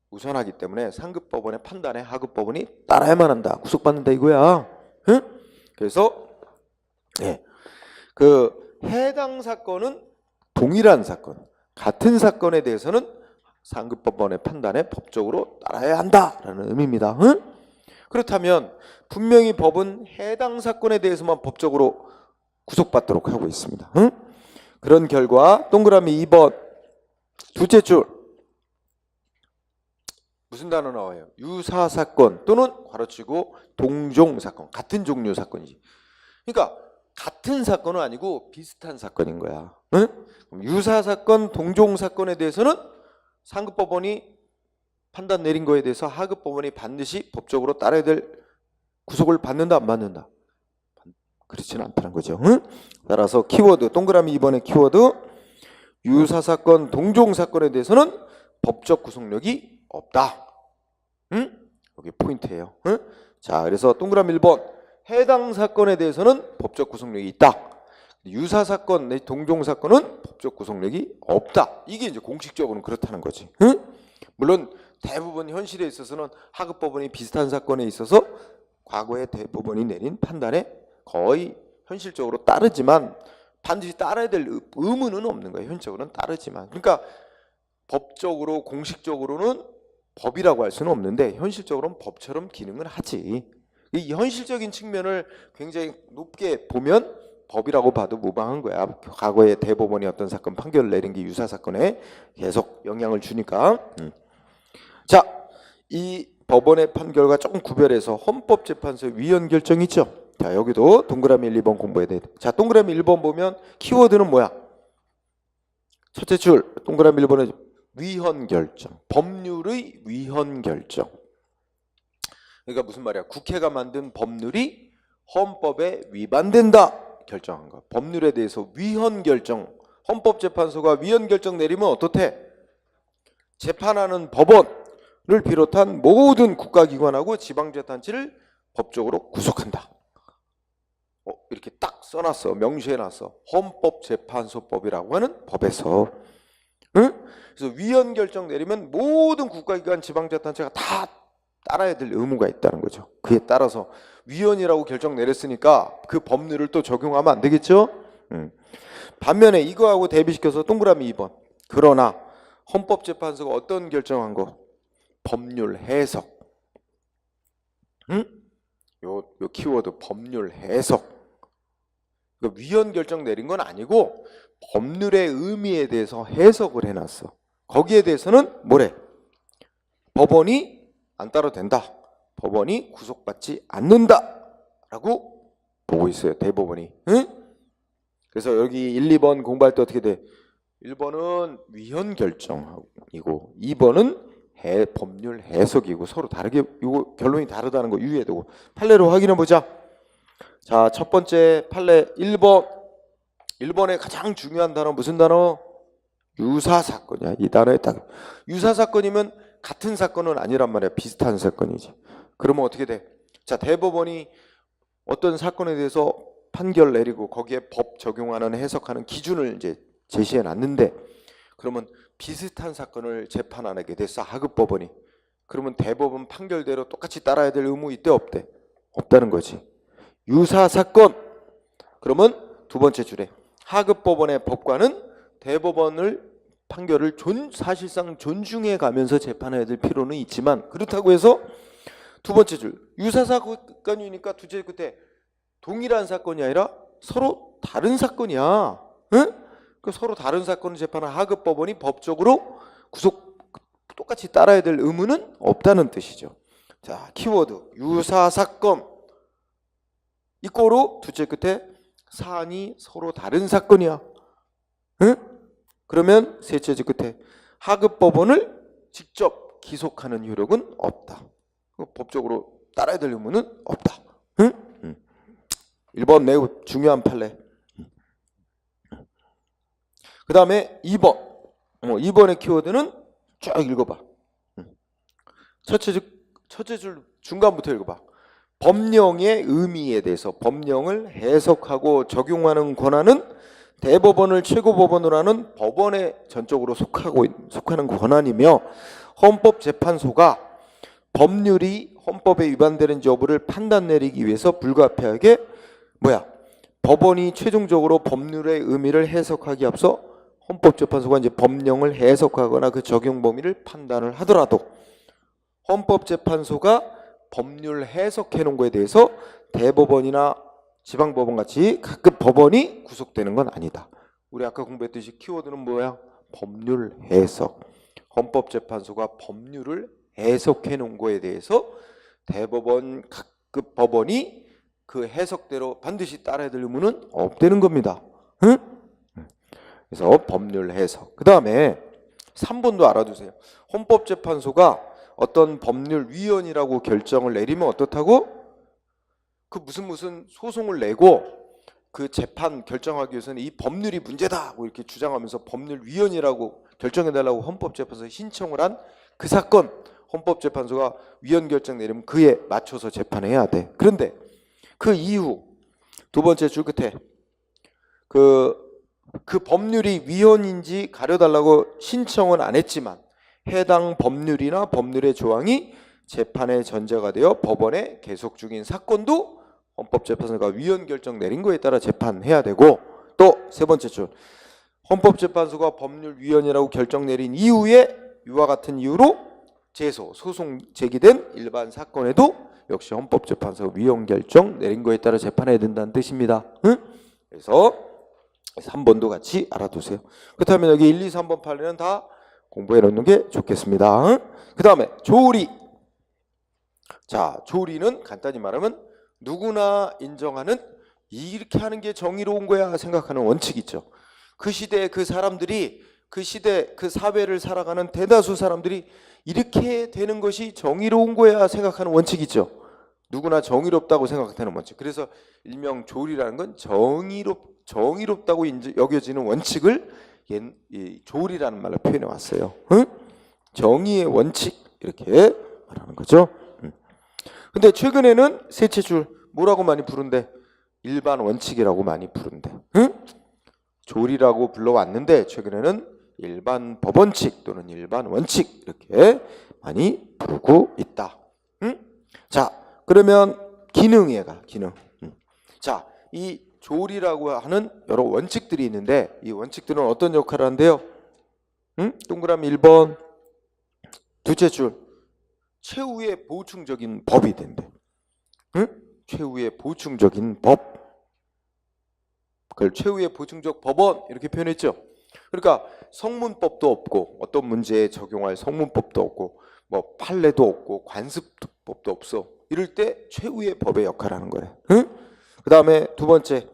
A: 우선하기 때문에 상급법원의 판단에 하급법원이 따라야만 한다. 구속받는다 이거야. 응? 그래서 그 해당 사건은 동일한 사건, 같은 사건에 대해서는 상급법원의 판단에 법적으로 따라야 한다라는 의미입니다. 응? 그렇다면 분명히 법은 해당 사건에 대해서만 법적으로 구속받도록 하고 있습니다. 응? 그런 결과 동그라미 2번 둘째 줄 무슨 단어 나와요? 유사사건 또는 괄호치고 동종사건, 같은 종류 사건이지. 그러니까 같은 사건은 아니고 비슷한 사건인 거야. 응? 유사사건, 동종사건에 대해서는 상급법원이 판단 내린 거에 대해서 하급법원이 반드시 법적으로 따라야 될 구속을 받는다 안 받는다? 그렇지는 않다는 거죠. 응? 따라서 키워드 동그라미 2번의 키워드 유사사건, 동종사건에 대해서는 법적 구속력이 없다. 응? 여기 포인트예요. 응? 자, 그래서 동그라미 1번 해당 사건에 대해서는 법적 구속력이 있다. 유사사건, 동종사건은 법적 구속력이 없다. 이게 이제 공식적으로는 그렇다는 거지. 응? 물론 대부분 현실에 있어서는 하급법원이 비슷한 사건에 있어서 과거에 대법원이 내린 판단에 거의 현실적으로 따르지만 반드시 따라야 될 의무는 없는 거예요. 현실적으로는 따르지만. 그러니까 법적으로 공식적으로는 법이라고 할 수는 없는데 현실적으로는 법처럼 기능을 하지. 이 현실적인 측면을 굉장히 높게 보면 법이라고 봐도 무방한 거야. 과거에 대법원이 어떤 사건 판결을 내린 게 유사사건에 계속 영향을 주니까. 자, 이 법원의 판결과 조금 구별해서 헌법재판소의 위헌 결정 있죠. 자, 여기도 동그라미 1, 2번 공부해야 돼. 자, 동그라미 1번 보면 키워드는 뭐야? 첫째 줄 동그라미 1번에 위헌 결정, 법률의 위헌 결정. 그러니까 무슨 말이야? 국회가 만든 법률이 헌법에 위반된다. 결정한 거. 법률에 대해서 위헌 결정. 헌법재판소가 위헌 결정 내리면 어떻대? 재판하는 법원을 비롯한 모든 국가기관하고 지방자치단체를 법적으로 구속한다. 이렇게 딱 써놨어. 명시해놨어. 헌법재판소법이라고 하는 법에서. 응? 그래서 위헌 결정 내리면 모든 국가기관 지방자치단체가 다 따라야 될 의무가 있다는 거죠. 그에 따라서 위헌이라고 결정 내렸으니까 그 법률을 또 적용하면 안 되겠죠? 반면에 이거하고 대비시켜서 동그라미 2번. 그러나 헌법재판소가 어떤 결정한 거? 법률 해석. 응? 요 키워드 법률 해석. 그러니까 위헌 결정 내린 건 아니고 법률의 의미에 대해서 해석을 해놨어. 거기에 대해서는 뭐래? 법원이 안 따라도 된다. 법원이 구속받지 않는다. 라고 보고 있어요. 대법원이. 응? 그래서 여기 1, 2번 공부할 때 어떻게 돼? 1번은 위헌 결정이고 2번은 법률 해석이고 서로 다르게 이거 결론이 다르다는 거 유의해야 되고 판례로 확인해 보자. 자, 첫 번째 판례 1번. 1번의 가장 중요한 단어 무슨 단어? 유사사건이야. 이 단어에 딱 유사사건이면 같은 사건은 아니란 말이야. 비슷한 사건이지. 그러면 어떻게 돼? 자, 대법원이 어떤 사건에 대해서 판결 내리고 거기에 법 적용하는 해석하는 기준을 이제 제시해 놨는데 그러면 비슷한 사건을 재판 안 하게 됐어. 하급법원이. 그러면 대법원 판결대로 똑같이 따라야 될 의무 있대 없대? 없다는 거지. 유사사건. 그러면 두 번째 줄에 하급법원의 법관은 대법원을 판결을 사실상 존중해 가면서 재판해야 될 필요는 있지만 그렇다고 해서 두 번째 줄 유사사건이니까 두째 끝에 동일한 사건이 아니라 서로 다른 사건이야. 응? 그 서로 다른 사건을 재판한 하급법원이 법적으로 똑같이 따라야 될 의무는 없다는 뜻이죠. 자, 키워드 유사사건 이꼬로 두째 끝에 사안이 서로 다른 사건이야. 응? 그러면 셋째 줄 끝에 하급법원을 직접 기속하는 효력은 없다. 법적으로 따라야 될 의무는 없다. 응? 1번 매우 중요한 판례. 그 다음에 2번. 2번의 키워드는 쭉 읽어봐. 첫째 줄 중간부터 읽어봐. 법령의 의미에 대해서 법령을 해석하고 적용하는 권한은 대법원을 최고법원으로 하는 법원에 전적으로 속하는 권한이며 헌법재판소가 법률이 헌법에 위반되는지 여부를 판단 내리기 위해서 불가피하게 법원이 최종적으로 법률의 의미를 해석하기 앞서 헌법재판소가 이제 법령을 해석하거나 그 적용 범위를 판단을 하더라도 헌법재판소가 법률 해석해 놓은 거에 대해서 대법원이나 지방법원 같이 각급 법원이 구속되는 건 아니다. 우리 아까 공부했듯이 키워드는 뭐야? 법률 해석. 헌법재판소가 법률을 해석해 놓은 거에 대해서 대법원 각급 법원이 그 해석대로 반드시 따라야 될 의무는 없다는 겁니다. 응? 그래서 법률 해석. 그 다음에 3번도 알아두세요. 헌법재판소가 어떤 법률 위헌이라고 결정을 내리면 어떻다고? 그 무슨 소송을 내고 그 재판 결정하기 위해서는 이 법률이 문제다 이렇게 주장하면서 법률 위헌이라고 결정해달라고 헌법재판소에 신청을 한 그 사건 헌법재판소가 위헌 결정 내리면 그에 맞춰서 재판해야 돼. 그런데 그 이후 두 번째 줄 끝에 그 법률이 위헌인지 가려달라고 신청은 안 했지만 해당 법률이나 법률의 조항이 재판의 전제가 되어 법원에 계속 중인 사건도 헌법재판소가 위헌 결정 내린 거에 따라 재판해야 되고 또 세 번째 줄 헌법재판소가 법률 위헌이라고 결정 내린 이후에 이와 같은 이유로 소송 제기된 일반 사건에도 역시 헌법재판소가 위헌 결정 내린 거에 따라 재판해야 된다는 뜻입니다. 응? 그래서 3번도 같이 알아두세요. 그렇다면 여기 1, 2, 3번 판례는 다 공부해 놓는 게 좋겠습니다. 응? 그 다음에 조리. 자, 조리는 간단히 말하면 누구나 인정하는 이렇게 하는 게 정의로운 거야 생각하는 원칙이 있죠. 그 시대에 그 사람들이 그 시대 그 사회를 살아가는 대다수 사람들이 이렇게 되는 것이 정의로운 거야 생각하는 원칙이 있죠. 누구나 정의롭다고 생각되는 원칙. 그래서 일명 조리라는 건 정의롭다고 여겨지는 원칙을 이 조리라는 말로 표현해 왔어요. 응? 정의의 원칙 이렇게 말하는 거죠. 근데 최근에는 셋째 줄 뭐라고 많이 부른대? 일반 원칙이라고 많이 부른대. 응? 조리라고 불러왔는데 최근에는 일반 법원칙 또는 일반 원칙 이렇게 많이 부르고 있다. 응? 자, 그러면 기능에 가. 기능. 자, 이 조리라고 하는 여러 원칙들이 있는데 이 원칙들은 어떤 역할을 한대요? 응? 동그라미 1번 둘째 줄 최후의 보충적인 법이 된대. 응? 최후의 보충적인 법. 그걸 최후의 보충적 법원 이렇게 표현했죠. 그러니까 성문법도 없고 어떤 문제에 적용할 성문법도 없고 뭐 판례도 없고 관습법도 없어. 이럴 때 최후의 법의 역할을 하는 거래. 응? 그 다음에 두 번째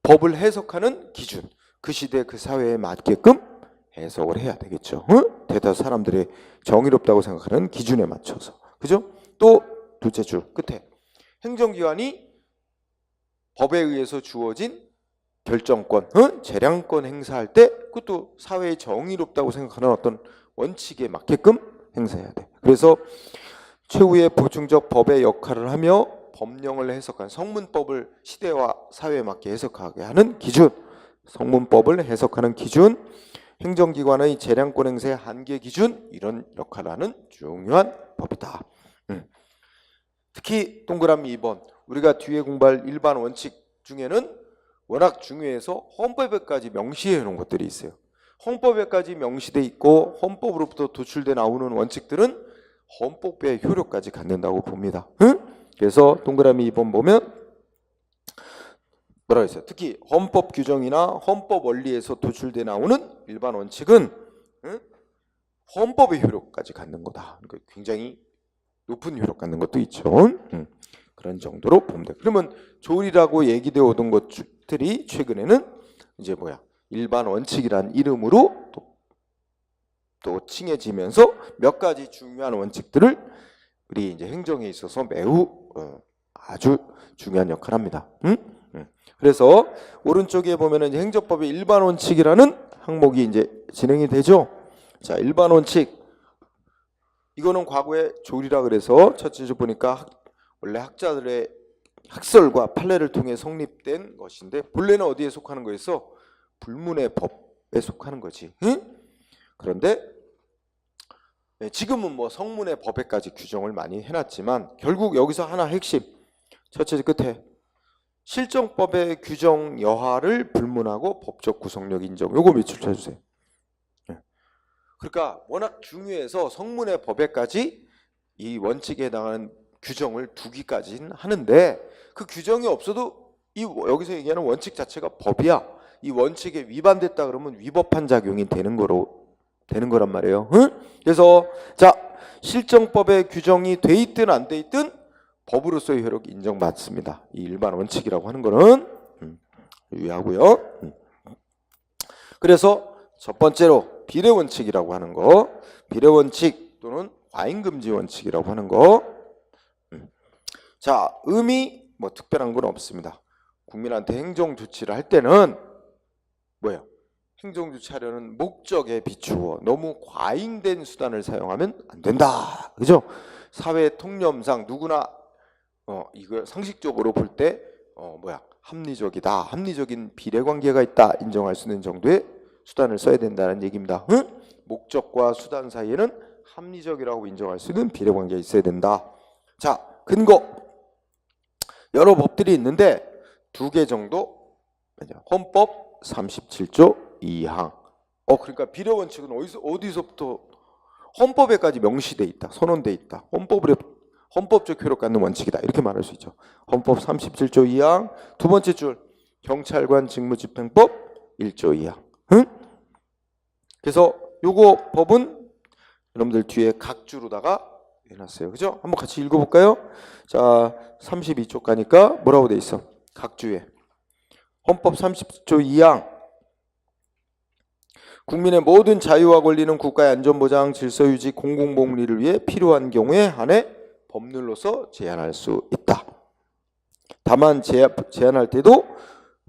A: 법을 해석하는 기준. 그 시대 그 사회에 맞게끔 해석을 해야 되겠죠. 응? 대다수 사람들이 정의롭다고 생각하는 기준에 맞춰서. 그죠? 또 둘째 줄 끝에 행정기관이 법에 의해서 주어진 결정권, 재량권 행사할 때 그것도 사회의 정의롭다고 생각하는 어떤 원칙에 맞게끔 행사해야 돼. 그래서 최후의 보충적 법의 역할을 하며 법령을 해석한 성문법을 시대와 사회에 맞게 해석하게 하는 기준, 성문법을 해석하는 기준, 행정기관의 재량권 행사의 한계 기준 이런 역할을 하는 중요한 법이다. 특히 동그라미 2번 우리가 뒤에 공부할 일반 원칙 중에는 워낙 중요해서 헌법에까지 명시해 놓은 것들이 있어요. 헌법에까지 명시돼 있고 헌법으로부터 도출돼 나오는 원칙들은 헌법의 효력까지 갖는다고 봅니다. 응? 그래서 동그라미 2번 보면 뭐라고 했어요? 특히 헌법 규정이나 헌법 원리에서 도출돼 나오는 일반 원칙은 헌법의 효력까지 갖는 거다. 그러니까 굉장히 높은 효력 갖는 것도 있죠. 그런 정도로 보면 돼. 그러면 조리라고 얘기되어 오던 것들이 최근에는 이제 일반 원칙이란 이름으로 또 칭해지면서 몇 가지 중요한 원칙들을 우리 이제 행정에 있어서 매우 아주 중요한 역할을 합니다. 그래서 오른쪽에 보면은 이제 행정법의 일반 원칙이라는 항목이 이제 진행이 되죠. 자, 일반 원칙 이거는 과거에 조리라 그래서 첫째 줄 보니까 원래 학자들의 학설과 판례를 통해 성립된 것인데 본래는 어디에 속하는 거였어? 불문의 법에 속하는 거지. 응? 그런데 지금은 뭐 성문의 법에까지 규정을 많이 해놨지만 결국 여기서 하나 핵심 첫째 줄 끝에 실정법의 규정 여하를 불문하고 법적 구속력 인정. 요거 밑줄 쳐주세요. 그러니까 워낙 중요해서 성문의 법에까지 이 원칙에 해당하는 규정을 두기까지는 하는데 그 규정이 없어도 이 여기서 얘기하는 원칙 자체가 법이야. 이 원칙에 위반됐다 그러면 위법한 작용이 되는 거란 말이에요. 응? 그래서 자 실정법에 규정이 돼 있든 안 돼 있든 법으로서의 효력이 인정받습니다. 이 일반 원칙이라고 하는 거는 유의하고요. 그래서 첫 번째로 비례원칙이라고 하는 거, 비례원칙 또는 과잉금지 원칙이라고 하는 거. 자, 의미 뭐 특별한 건 없습니다. 국민한테 행정조치를 할 때는 뭐예요? 행정조치하려는 목적에 비추어 너무 과잉된 수단을 사용하면 안 된다. 그죠? 사회 통념상 누구나 이거 상식적으로 볼 때 합리적이다. 합리적인 비례관계가 있다. 인정할 수 있는 정도의 수단을 써야 된다는 얘기입니다. 응? 목적과 수단 사이에는 합리적이라고 인정할 수 있는 비례관계가 있어야 된다. 자, 근거. 여러 법들이 있는데 두 개 정도 헌법 37조 2항. 그러니까 비례원칙은 어디서부터 헌법에까지 명시돼 있다. 선언돼 있다. 헌법적 효력 갖는 원칙이다. 이렇게 말할 수 있죠. 헌법 37조 2항. 두 번째 줄 경찰관 직무집행법 1조 2항. 응? 그래서 요거 법은 여러분들 뒤에 각주로다가 해놨어요. 그죠? 한번 같이 읽어볼까요? 자, 32쪽 가니까 뭐라고 돼 있어? 각주에 헌법 30조 2항 국민의 모든 자유와 권리는 국가의 안전보장, 질서유지, 공공복리를 위해 필요한 경우에 한해 법률로서 제한할 수 있다. 다만 제한할 때도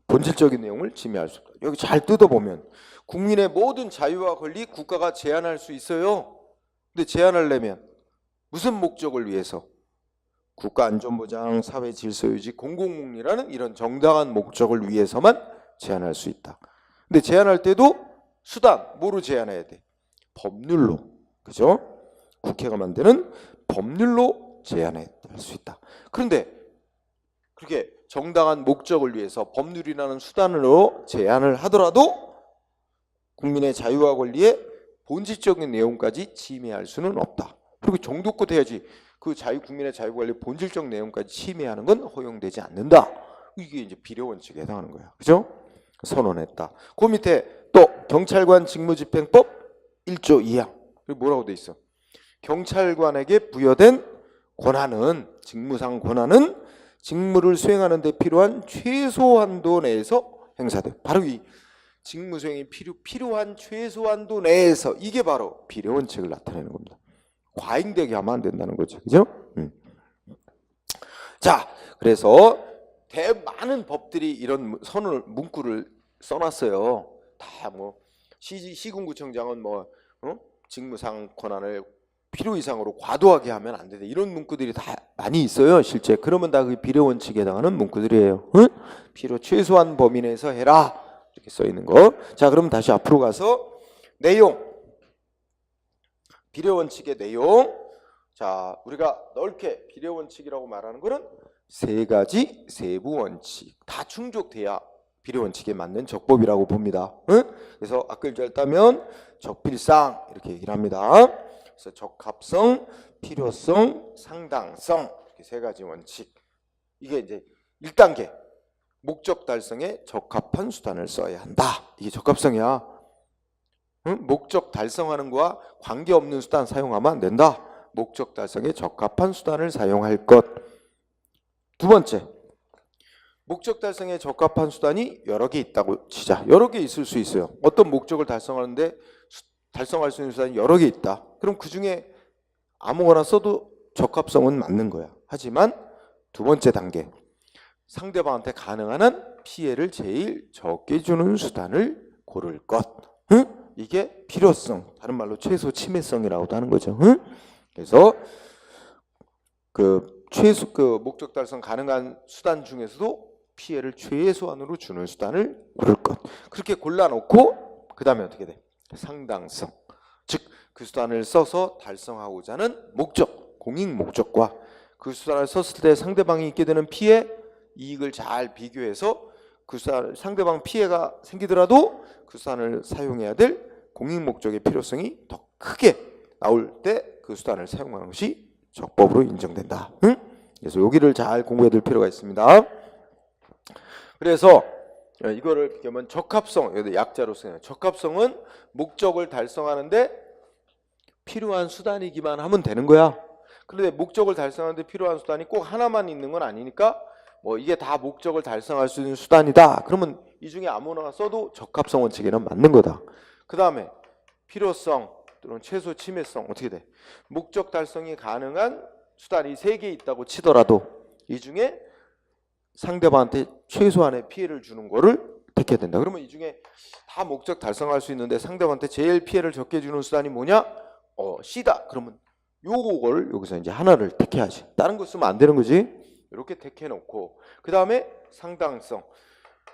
A: 본질적인 내용을 침해할 수 없다. 여기 잘 뜯어보면 국민의 모든 자유와 권리 국가가 제한할 수 있어요. 근데 제한하려면 무슨 목적을 위해서? 국가 안전보장, 사회 질서 유지, 공공복리라는 이런 정당한 목적을 위해서만 제한할 수 있다. 근데 제한할 때도 수단, 뭐로 제한해야 돼? 법률로. 그죠? 국회가 만드는 법률로 제한할 수 있다. 그런데 그렇게 정당한 목적을 위해서 법률이라는 수단으로 제한을 하더라도 국민의 자유와 권리의 본질적인 내용까지 침해할 수는 없다. 그리고 정도껏 해야지 그 국민의 자유 권리 본질적 내용까지 침해하는 건 허용되지 않는다. 이게 이제 비례 원칙에 해당하는 거야. 그죠? 선언했다. 그 밑에 또 경찰관 직무집행법 1조 2항. 그리고 뭐라고 돼 있어? 경찰관에게 부여된 권한은, 직무상 권한은 직무를 수행하는 데 필요한 최소 한도 내에서 행사돼. 바로 이 직무 수행이 필요한 최소 한도 내에서, 이게 바로 비례 원칙을 나타내는 겁니다. 과잉되게 하면 안 된다는 거죠. 그죠? 자, 그래서 많은 법들이 이런 문구를 써놨어요. 다 뭐 시군구청장은 뭐 직무상 권한을 필요 이상으로 과도하게 하면 안 된다. 이런 문구들이 다 많이 있어요. 실제 그러면 다 그 비례 원칙에 해당하는 문구들이에요. 필요 최소한 범위 내에서 해라. 이렇게 써 있는 거. 자, 그럼 다시 앞으로 가서 내용. 비례 원칙의 내용. 자, 우리가 넓게 비례 원칙이라고 말하는 거는 세 가지 세부 원칙 다 충족돼야 비례 원칙에 맞는 적법이라고 봅니다. 그래서 앞글자를 따면 적필상 이렇게 얘기를 합니다. 그래서 적합성, 필요성, 상당성 이렇게 세 가지 원칙. 이게 이제 1단계 목적 달성에 적합한 수단을 써야 한다. 이게 적합성이야. 목적 달성하는 거와 관계없는 수단 사용하면 안 된다. 목적 달성에 적합한 수단을 사용할 것. 두 번째, 목적 달성에 적합한 수단이 여러 개 있다고 치자. 여러 개 있을 수 있어요. 어떤 목적을 달성하는데 달성할 수 있는 수단이 여러 개 있다. 그럼 그 중에 아무거나 써도 적합성은 맞는 거야. 하지만 두 번째 단계, 상대방한테 가능한 한 피해를 제일 적게 주는 수단을 고를 것. 이게 필요성, 다른 말로 최소 침해성이라고도 하는 거죠. 그래서 그 목적 달성 가능한 수단 중에서도 피해를 최소한으로 주는 수단을 고를 것. 그렇게 골라놓고 그 다음에 어떻게 돼? 상당성, 즉 그 수단을 써서 달성하고자 하는 목적, 공익 목적과 그 수단을 썼을 때 상대방이 있게 되는 피해, 이익을 잘 비교해서 그 수단, 상대방 피해가 생기더라도 그 수단을 사용해야 될 공익 목적의 필요성이 더 크게 나올 때 그 수단을 사용하는 것이 적법으로 인정된다. 그래서 여기를 잘 공부해 둘 필요가 있습니다. 그래서 이거를 그러면 적합성, 여기 약자로 쓰여요. 적합성은 목적을 달성하는데 필요한 수단이기만 하면 되는 거야. 그런데 목적을 달성하는데 필요한 수단이 꼭 하나만 있는 건 아니니까 뭐 이게 다 목적을 달성할 수 있는 수단이다. 그러면 이 중에 아무나 써도 적합성 원칙에는 맞는 거다. 그 다음에 필요성 또는 최소 침해성 어떻게 돼? 목적 달성이 가능한 수단이 3개 있다고 치더라도 이 중에 상대방한테 최소한의 피해를 주는 거를 택해야 된다. 그러면 이 중에 다 목적 달성할 수 있는데 상대방한테 제일 피해를 적게 주는 수단이 뭐냐? C다. 그러면 요거를 여기서 이제 하나를 택해야지. 다른 거 쓰면 안 되는 거지. 이렇게 택해 놓고 그 다음에 상당성.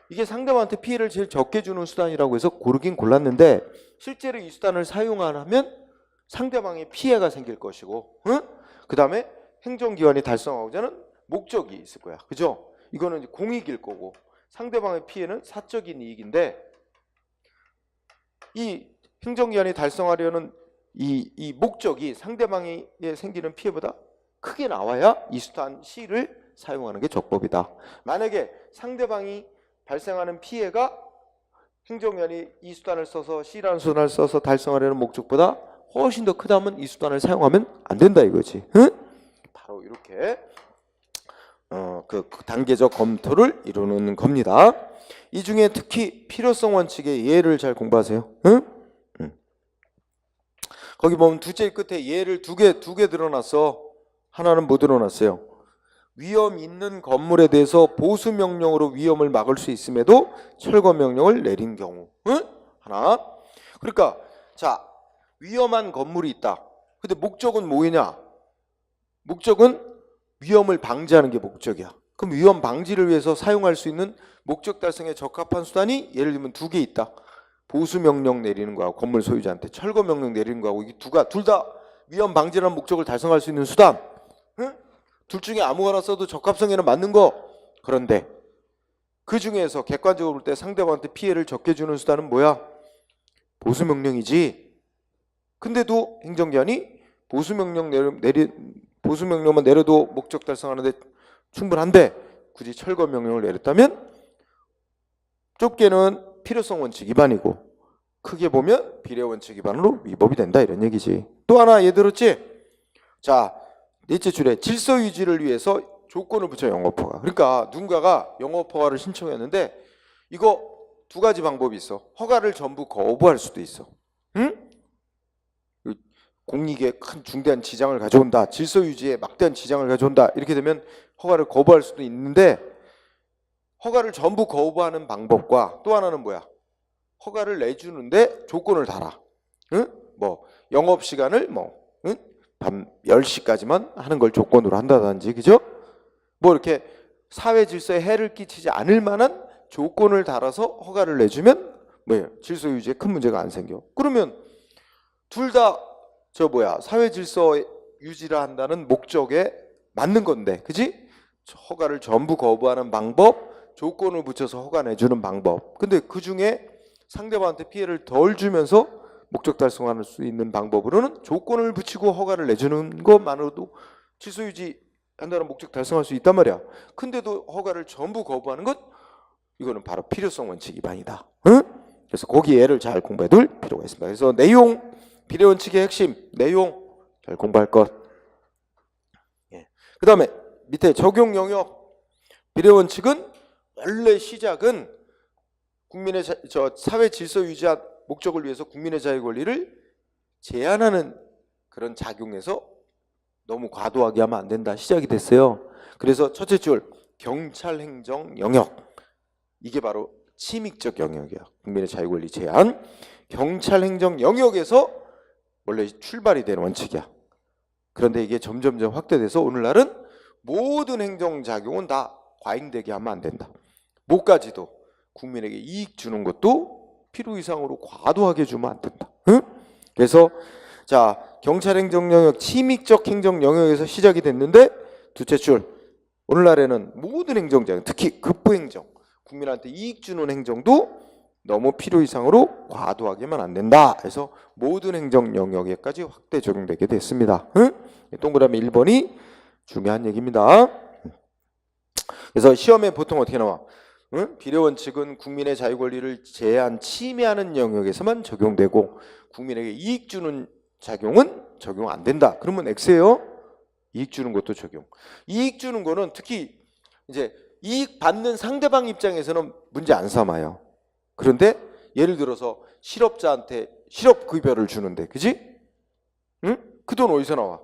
A: 이게 상대방한테 피해를 제일 적게 주는 수단이라고 해서 고르긴 골랐는데 실제로 이 수단을 상용하면 상대방의 피해가 생길 것이고, 그 다음에 행정기관이 달성하고자 하는 목적이 있을 거야. 그죠? 이거는 이제 공익일 거고 상대방의 피해는 사적인 이익인데 이 행정기관이 달성하려는 이 목적이 상대방에게 생기는 피해보다 크게 나와야 이 수단 C를 사용하는 게 적법이다. 만약에 상대방이 발생하는 피해가 행정기관이 이 수단을 써서 C라는 수단을 써서 달성하려는 목적보다 훨씬 더 크다면 이 수단을 사용하면 안 된다 이거지. 바로 이렇게 그 단계적 검토를 이루는 겁니다. 이 중에 특히 필요성 원칙의 예를 잘 공부하세요. 거기 보면 둘째 끝에 예를 두 개 드러났어. 하나는 뭐 들어놨어요? 위험 있는 건물에 대해서 보수 명령으로 위험을 막을 수 있음에도 철거 명령을 내린 경우. 응? 하나. 그러니까 자, 위험한 건물이 있다. 근데 목적은 뭐냐? 목적은 위험을 방지하는 게 목적이야. 그럼 위험 방지를 위해서 사용할 수 있는 목적 달성에 적합한 수단이 예를 들면 두 개 있다. 보수 명령 내리는 거하고 건물 소유자한테 철거 명령 내리는 거하고 이게 둘 다 위험 방지라는 목적을 달성할 수 있는 수단. 응? 둘 중에 아무거나 써도 적합성에는 맞는 거. 그런데 그 중에서 객관적으로 볼 때 상대방한테 피해를 적게 주는 수단은 뭐야? 보수 명령이지. 근데도 행정기관이 보수 명령만 내려도 목적 달성하는데 충분한데 굳이 철거 명령을 내렸다면 좁게는 필요성 원칙 위반이고 크게 보면 비례 원칙 위반으로 위법이 된다 이런 얘기지. 또 하나 예를 들었지? 자, 넷째 줄에 질서 유지를 위해서 조건을 붙여 영업허가. 그러니까 누군가가 영업허가를 신청했는데 이거 두 가지 방법이 있어. 허가를 전부 거부할 수도 있어. 응? 공익에 큰 중대한 지장을 가져온다. 질서 유지에 막대한 지장을 가져온다. 이렇게 되면 허가를 거부할 수도 있는데 허가를 전부 거부하는 방법과 또 하나는 뭐야? 허가를 내주는데 조건을 달아. 응? 뭐 영업시간을 응? 밤 10시까지만 하는 걸 조건으로 한다든지, 그죠? 뭐 이렇게 사회 질서에 해를 끼치지 않을 만한 조건을 달아서 허가를 내주면 뭐예요? 질서 유지에 큰 문제가 안 생겨. 그러면 둘 다 사회 질서 유지를 한다는 목적에 맞는 건데, 그지? 허가를 전부 거부하는 방법, 조건을 붙여서 허가 내주는 방법. 근데 그 중에 상대방한테 피해를 덜 주면서 목적 달성할 수 있는 방법으로는 조건을 붙이고 허가를 내주는 것만으로도 질서 유지한다는 목적 달성할 수 있단 말이야. 근데도 허가를 전부 거부하는 것, 이거는 바로 필요성 원칙 위반이다. 응? 그래서 거기 예를 잘 공부해둘 필요가 있습니다. 그래서 내용, 비례 원칙의 핵심, 내용 잘 공부할 것. 그 다음에 밑에 적용 영역. 비례 원칙은 원래 시작은 국민의 사회 질서 유지 목적을 위해서 국민의 자유 권리를 제한하는 그런 작용에서 너무 과도하게 하면 안 된다 시작이 됐어요. 그래서 첫째 줄 경찰 행정 영역, 이게 바로 침익적 영역이야. 국민의 자유 권리 제한, 경찰 행정 영역에서 원래 출발이 되는 원칙이야. 그런데 이게 점점점 확대돼서 오늘날은 모든 행정작용은 다 과잉되게 하면 안 된다. 뭐까지도 국민에게 이익 주는 것도 필요 이상으로 과도하게 주면 안 된다. 응? 그래서 자, 경찰 행정 영역, 침익적 행정 영역에서 시작이 됐는데 둘째 줄 오늘날에는 모든 행정작용, 특히 급부 행정, 국민한테 이익 주는 행정도 너무 필요 이상으로 과도하게만 안 된다. 그래서 모든 행정 영역에까지 확대 적용되게 됐습니다. 응? 동그라미 1번이 중요한 얘기입니다. 그래서 시험에 보통 어떻게 나와? 응? 비례 원칙은 국민의 자유 권리를 제한, 침해하는 영역에서만 적용되고 국민에게 이익 주는 작용은 적용 안 된다. 그러면 X예요. 이익 주는 것도 적용. 이익 주는 거는 특히 이제 이익 받는 상대방 입장에서는 문제 안 삼아요. 그런데 예를 들어서 실업자한테 실업급여를 주는데, 그지? 응? 그 돈 어디서 나와?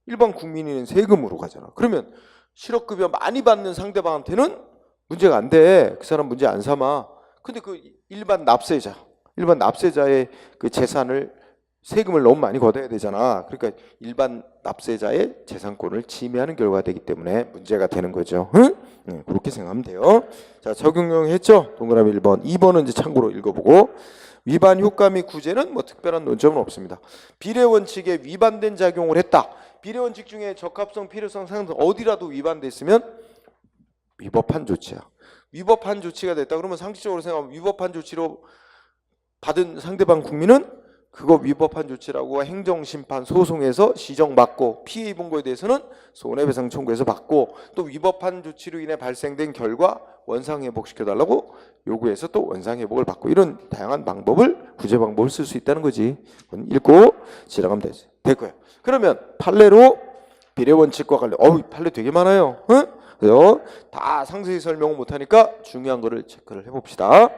A: 일반 국민인 세금으로 가잖아. 그러면 실업급여 많이 받는 상대방한테는 문제가 안 돼. 그 사람 문제 안 삼아. 근데 그 일반 납세자의 그 재산을, 세금을 너무 많이 걷어야 되잖아. 그러니까 일반 납세자의 재산권을 침해하는 결과가 되기 때문에 문제가 되는 거죠. 응? 네, 그렇게 생각하면 돼요. 자, 적용용 했죠? 동그라미 1번. 2번은 이제 참고로 읽어보고. 위반 효과 및 구제는 뭐 특별한 논점은 없습니다. 비례 원칙에 위반된 작용을 했다. 비례 원칙 중에 적합성, 필요성, 상등 어디라도 위반됐으면 위법한 조치야. 위법한 조치가 됐다 그러면 상식적으로 생각하면 위법한 조치로 받은 상대방 국민은 그거 위법한 조치라고 행정심판 소송에서 시정받고, 피해 입은 거에 대해서는 손해배상 청구해서 받고, 또 위법한 조치로 인해 발생된 결과 원상회복시켜달라고 요구해서 또 원상회복을 받고, 이런 다양한 방법을, 구제 방법을 쓸 수 있다는 거지. 읽고 지나가면 될 거예요. 그러면 판례로 비례원칙과 관련, 판례 되게 많아요. 응? 그래서 다 상세히 설명을 못하니까 중요한 거를 체크를 해봅시다.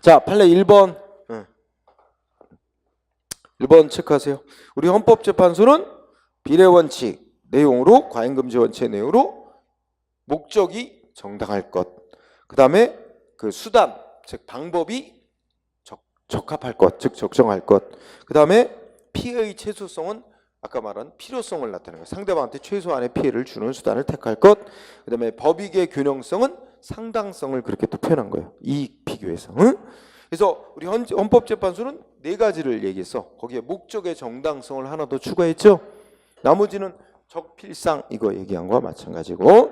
A: 자, 판례 1번. 1번 체크하세요. 우리 헌법재판소는 비례 원칙 내용으로 과잉금지 원칙의 내용으로 목적이 정당할 것. 그 다음에 그 수단 즉 방법이 적합할 것, 즉 적정할 것. 그 다음에 피해의 최소성은 아까 말한 필요성을 나타내는 것. 상대방한테 최소한의 피해를 주는 수단을 택할 것. 그 다음에 법익의 균형성은 상당성을 그렇게 또 표현한 거예요. 이익 비교해서. 응? 그래서 우리 헌법재판소는 네 가지를 얘기했어. 거기에 목적의 정당성을 하나 더 추가했죠. 나머지는 적필상 이거 얘기한 거와 마찬가지고.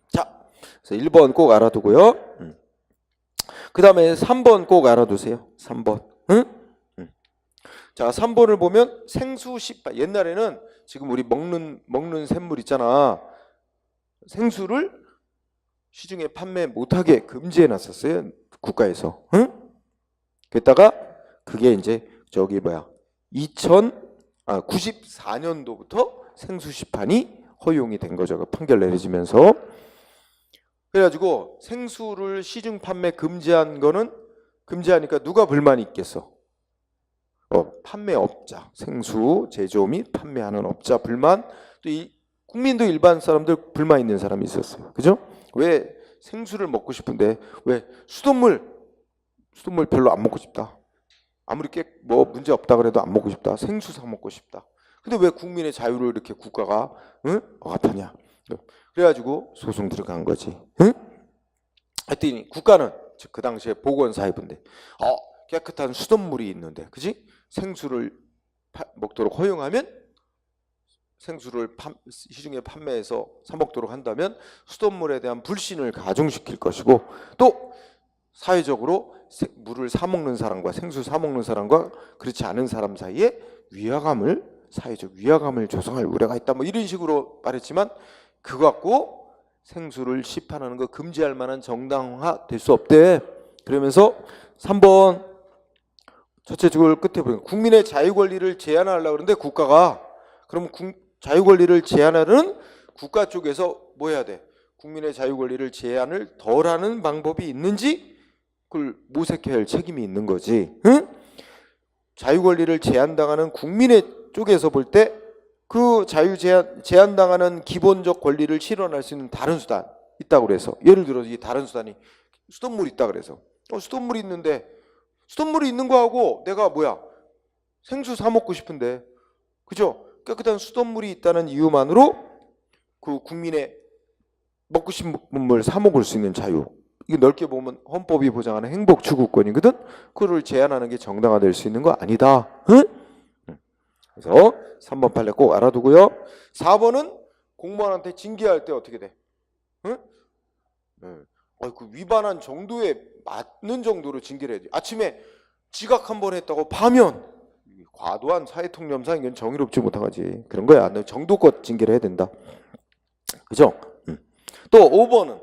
A: 자, 그래서 1번 꼭 알아두고요. 그 다음에 3번 꼭 알아두세요. 3번. 응? 자, 3번을 보면 생수 시판. 옛날에는 지금 우리 먹는 샘물 있잖아. 생수를 시중에 판매 못하게 금지해 놨었어요. 국가에서. 응? 그랬다가 그게 이제 저기 94년도부터 생수 시판이 허용이 된 거죠. 그 판결 내려지면서. 그래가지고 생수를 시중 판매 금지한 거는 금지하니까 누가 불만이 있겠어? 판매업자, 생수 제조 및 판매하는 업자 불만, 또 국민도 일반 사람들 불만 있는 사람이 있었어요. 그죠? 왜 생수를 먹고 싶은데 왜 수돗물 별로 안 먹고 싶다. 아무리 뭐 문제 없다 그래도 안 먹고 싶다. 생수 사 먹고 싶다. 근데 왜 국민의 자유를 이렇게 국가가 억압하냐? 그래가지고 소송 들어간 거지. 응? 하여튼 국가는 즉 그 당시에 보건사회부인데 깨끗한 수돗물이 있는데, 그지? 생수를 먹도록 허용하면 생수를 시중에 판매해서 사 먹도록 한다면 수돗물에 대한 불신을 가중시킬 것이고, 또 사회적으로 물을 사 먹는 사람과 생수 사 먹는 사람과 그렇지 않은 사람 사이에 사회적 위화감을 조성할 우려가 있다. 뭐 이런 식으로 말했지만 그거 갖고 생수를 시판하는 거 금지할 만한 정당화 될 수 없대. 그러면서 3번 첫째 줄 끝에 보면 국민의 자유 권리를 제한하려고 그러는데 국가가 그럼 자유 권리를 제한하는 국가 쪽에서 뭐 해야 돼? 국민의 자유 권리를 제한을 덜하는 방법이 있는지 그걸 모색해야 할 책임이 있는 거지. 응? 자유 권리를 제한당하는 국민의 쪽에서 볼 때 그 자유 제한당하는 기본적 권리를 실현할 수 있는 다른 수단 있다고 그래서, 예를 들어 이 다른 수단이 수돗물이 있다 그래서 수돗물이 있는데 수돗물이 있는 거하고 내가 생수 사 먹고 싶은데, 그죠? 깨끗한 수돗물이 있다는 이유만으로 그 국민의 먹고 싶은 물 사 먹을 수 있는 자유, 이게 넓게 보면 헌법이 보장하는 행복 추구권이거든. 그걸 제한하는 게 정당화될 수 있는 거 아니다. 응? 그래서 3번 판례 꼭 알아두고요. 4번은 공무원한테 징계할 때 어떻게 돼? 응? 그 위반한 정도에 맞는 정도로 징계를 해야 돼. 아침에 지각 한 번 했다고 파면 과도한 사회통념상 이건 정의롭지 못한 거지. 그런 거야. 너 정도껏 징계를 해야 된다. 그죠? 또 5번은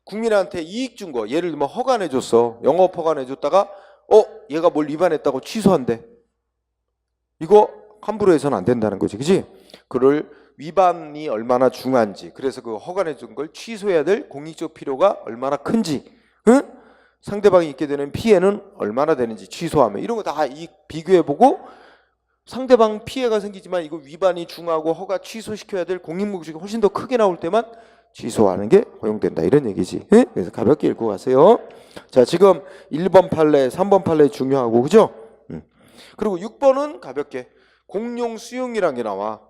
A: 국민한테 이익 준 거, 예를 들면 허가내줬어. 영업 허가내줬다가 얘가 뭘 위반했다고 취소한대. 이거 함부로 해서는 안 된다는 거지. 그지? 그를 위반이 얼마나 중한지, 그래서 그 허가내준 걸 취소해야 될 공익적 필요가 얼마나 큰지, 응? 상대방이 있게 되는 피해는 얼마나 되는지 취소하면, 이런 거 다 비교해보고 상대방 피해가 생기지만 이거 위반이 중하고 허가 취소시켜야 될 공익목적이 훨씬 더 크게 나올 때만 취소하는 게 허용된다, 이런 얘기지. 응? 그래서 가볍게 읽고 가세요. 자, 지금 1번 판례, 3번 판례 중요하고, 그죠? 그리고 6번은 가볍게 공용 수용이라는 게 나와.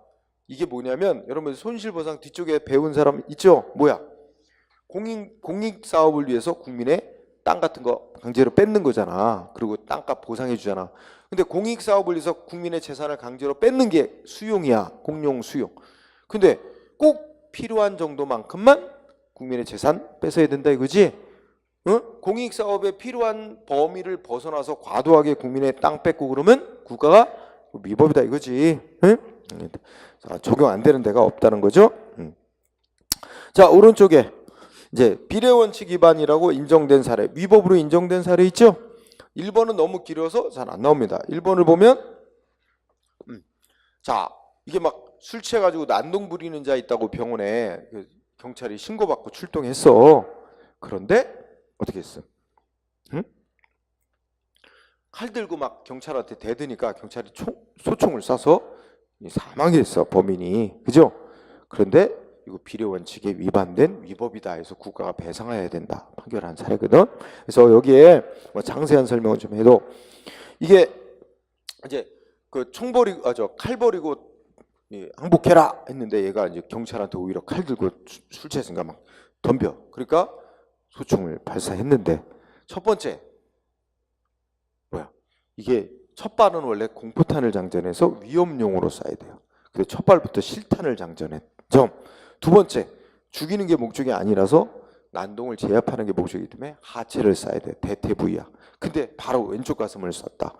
A: 이게 뭐냐면 여러분 손실보상 뒤쪽에 배운 사람 있죠? 공익 사업을 위해서 국민의 땅 같은 거 강제로 뺏는 거잖아. 그리고 땅값 보상해 주잖아. 근데 공익 사업을 위해서 국민의 재산을 강제로 뺏는 게 수용이야. 공용 수용. 근데 꼭 필요한 정도만큼만 국민의 재산 뺏어야 된다 이거지? 공익 사업에 필요한 범위를 벗어나서 과도하게 국민의 땅 뺏고 그러면 국가가 위법이다 이거지. 응? 자, 적용 안 되는 데가 없다는 거죠. 자, 오른쪽에 이제 비례원칙 위반이라고 인정된 사례, 위법으로 인정된 사례 있죠. 1번은 너무 길어서 잘 안 나옵니다. 1번을 보면 자, 이게 막 술 취해가지고 난동 부리는 자 있다고 병원에 경찰이 신고받고 출동했어. 그런데 어떻게 했어? 응? 칼 들고 막 경찰한테 대드니까 경찰이 소총을 쏴서 사망했어, 범인이. 그죠? 그런데 이거 비례 원칙에 위반된 위법이다 해서 국가가 배상해야 된다 판결한 사례거든. 그래서 여기에 뭐 장세한 설명을 좀 해도, 이게 이제 그 총 버리고 칼 버리고 항복해라 했는데 얘가 이제 경찰한테 오히려 칼 들고 술 취했으니까 막 덤벼. 그러니까 소총을 발사했는데, 첫 번째 뭐야? 이게 첫 발은 원래 공포탄을 장전해서 위험용으로 쏴야 돼요. 근데 첫 발부터 실탄을 장전했 점. 두 번째, 죽이는 게 목적이 아니라서 난동을 제압하는 게 목적이기 때문에 하체를 쏴야 돼. 대퇴 부위야. 근데 바로 왼쪽 가슴을 쐈다.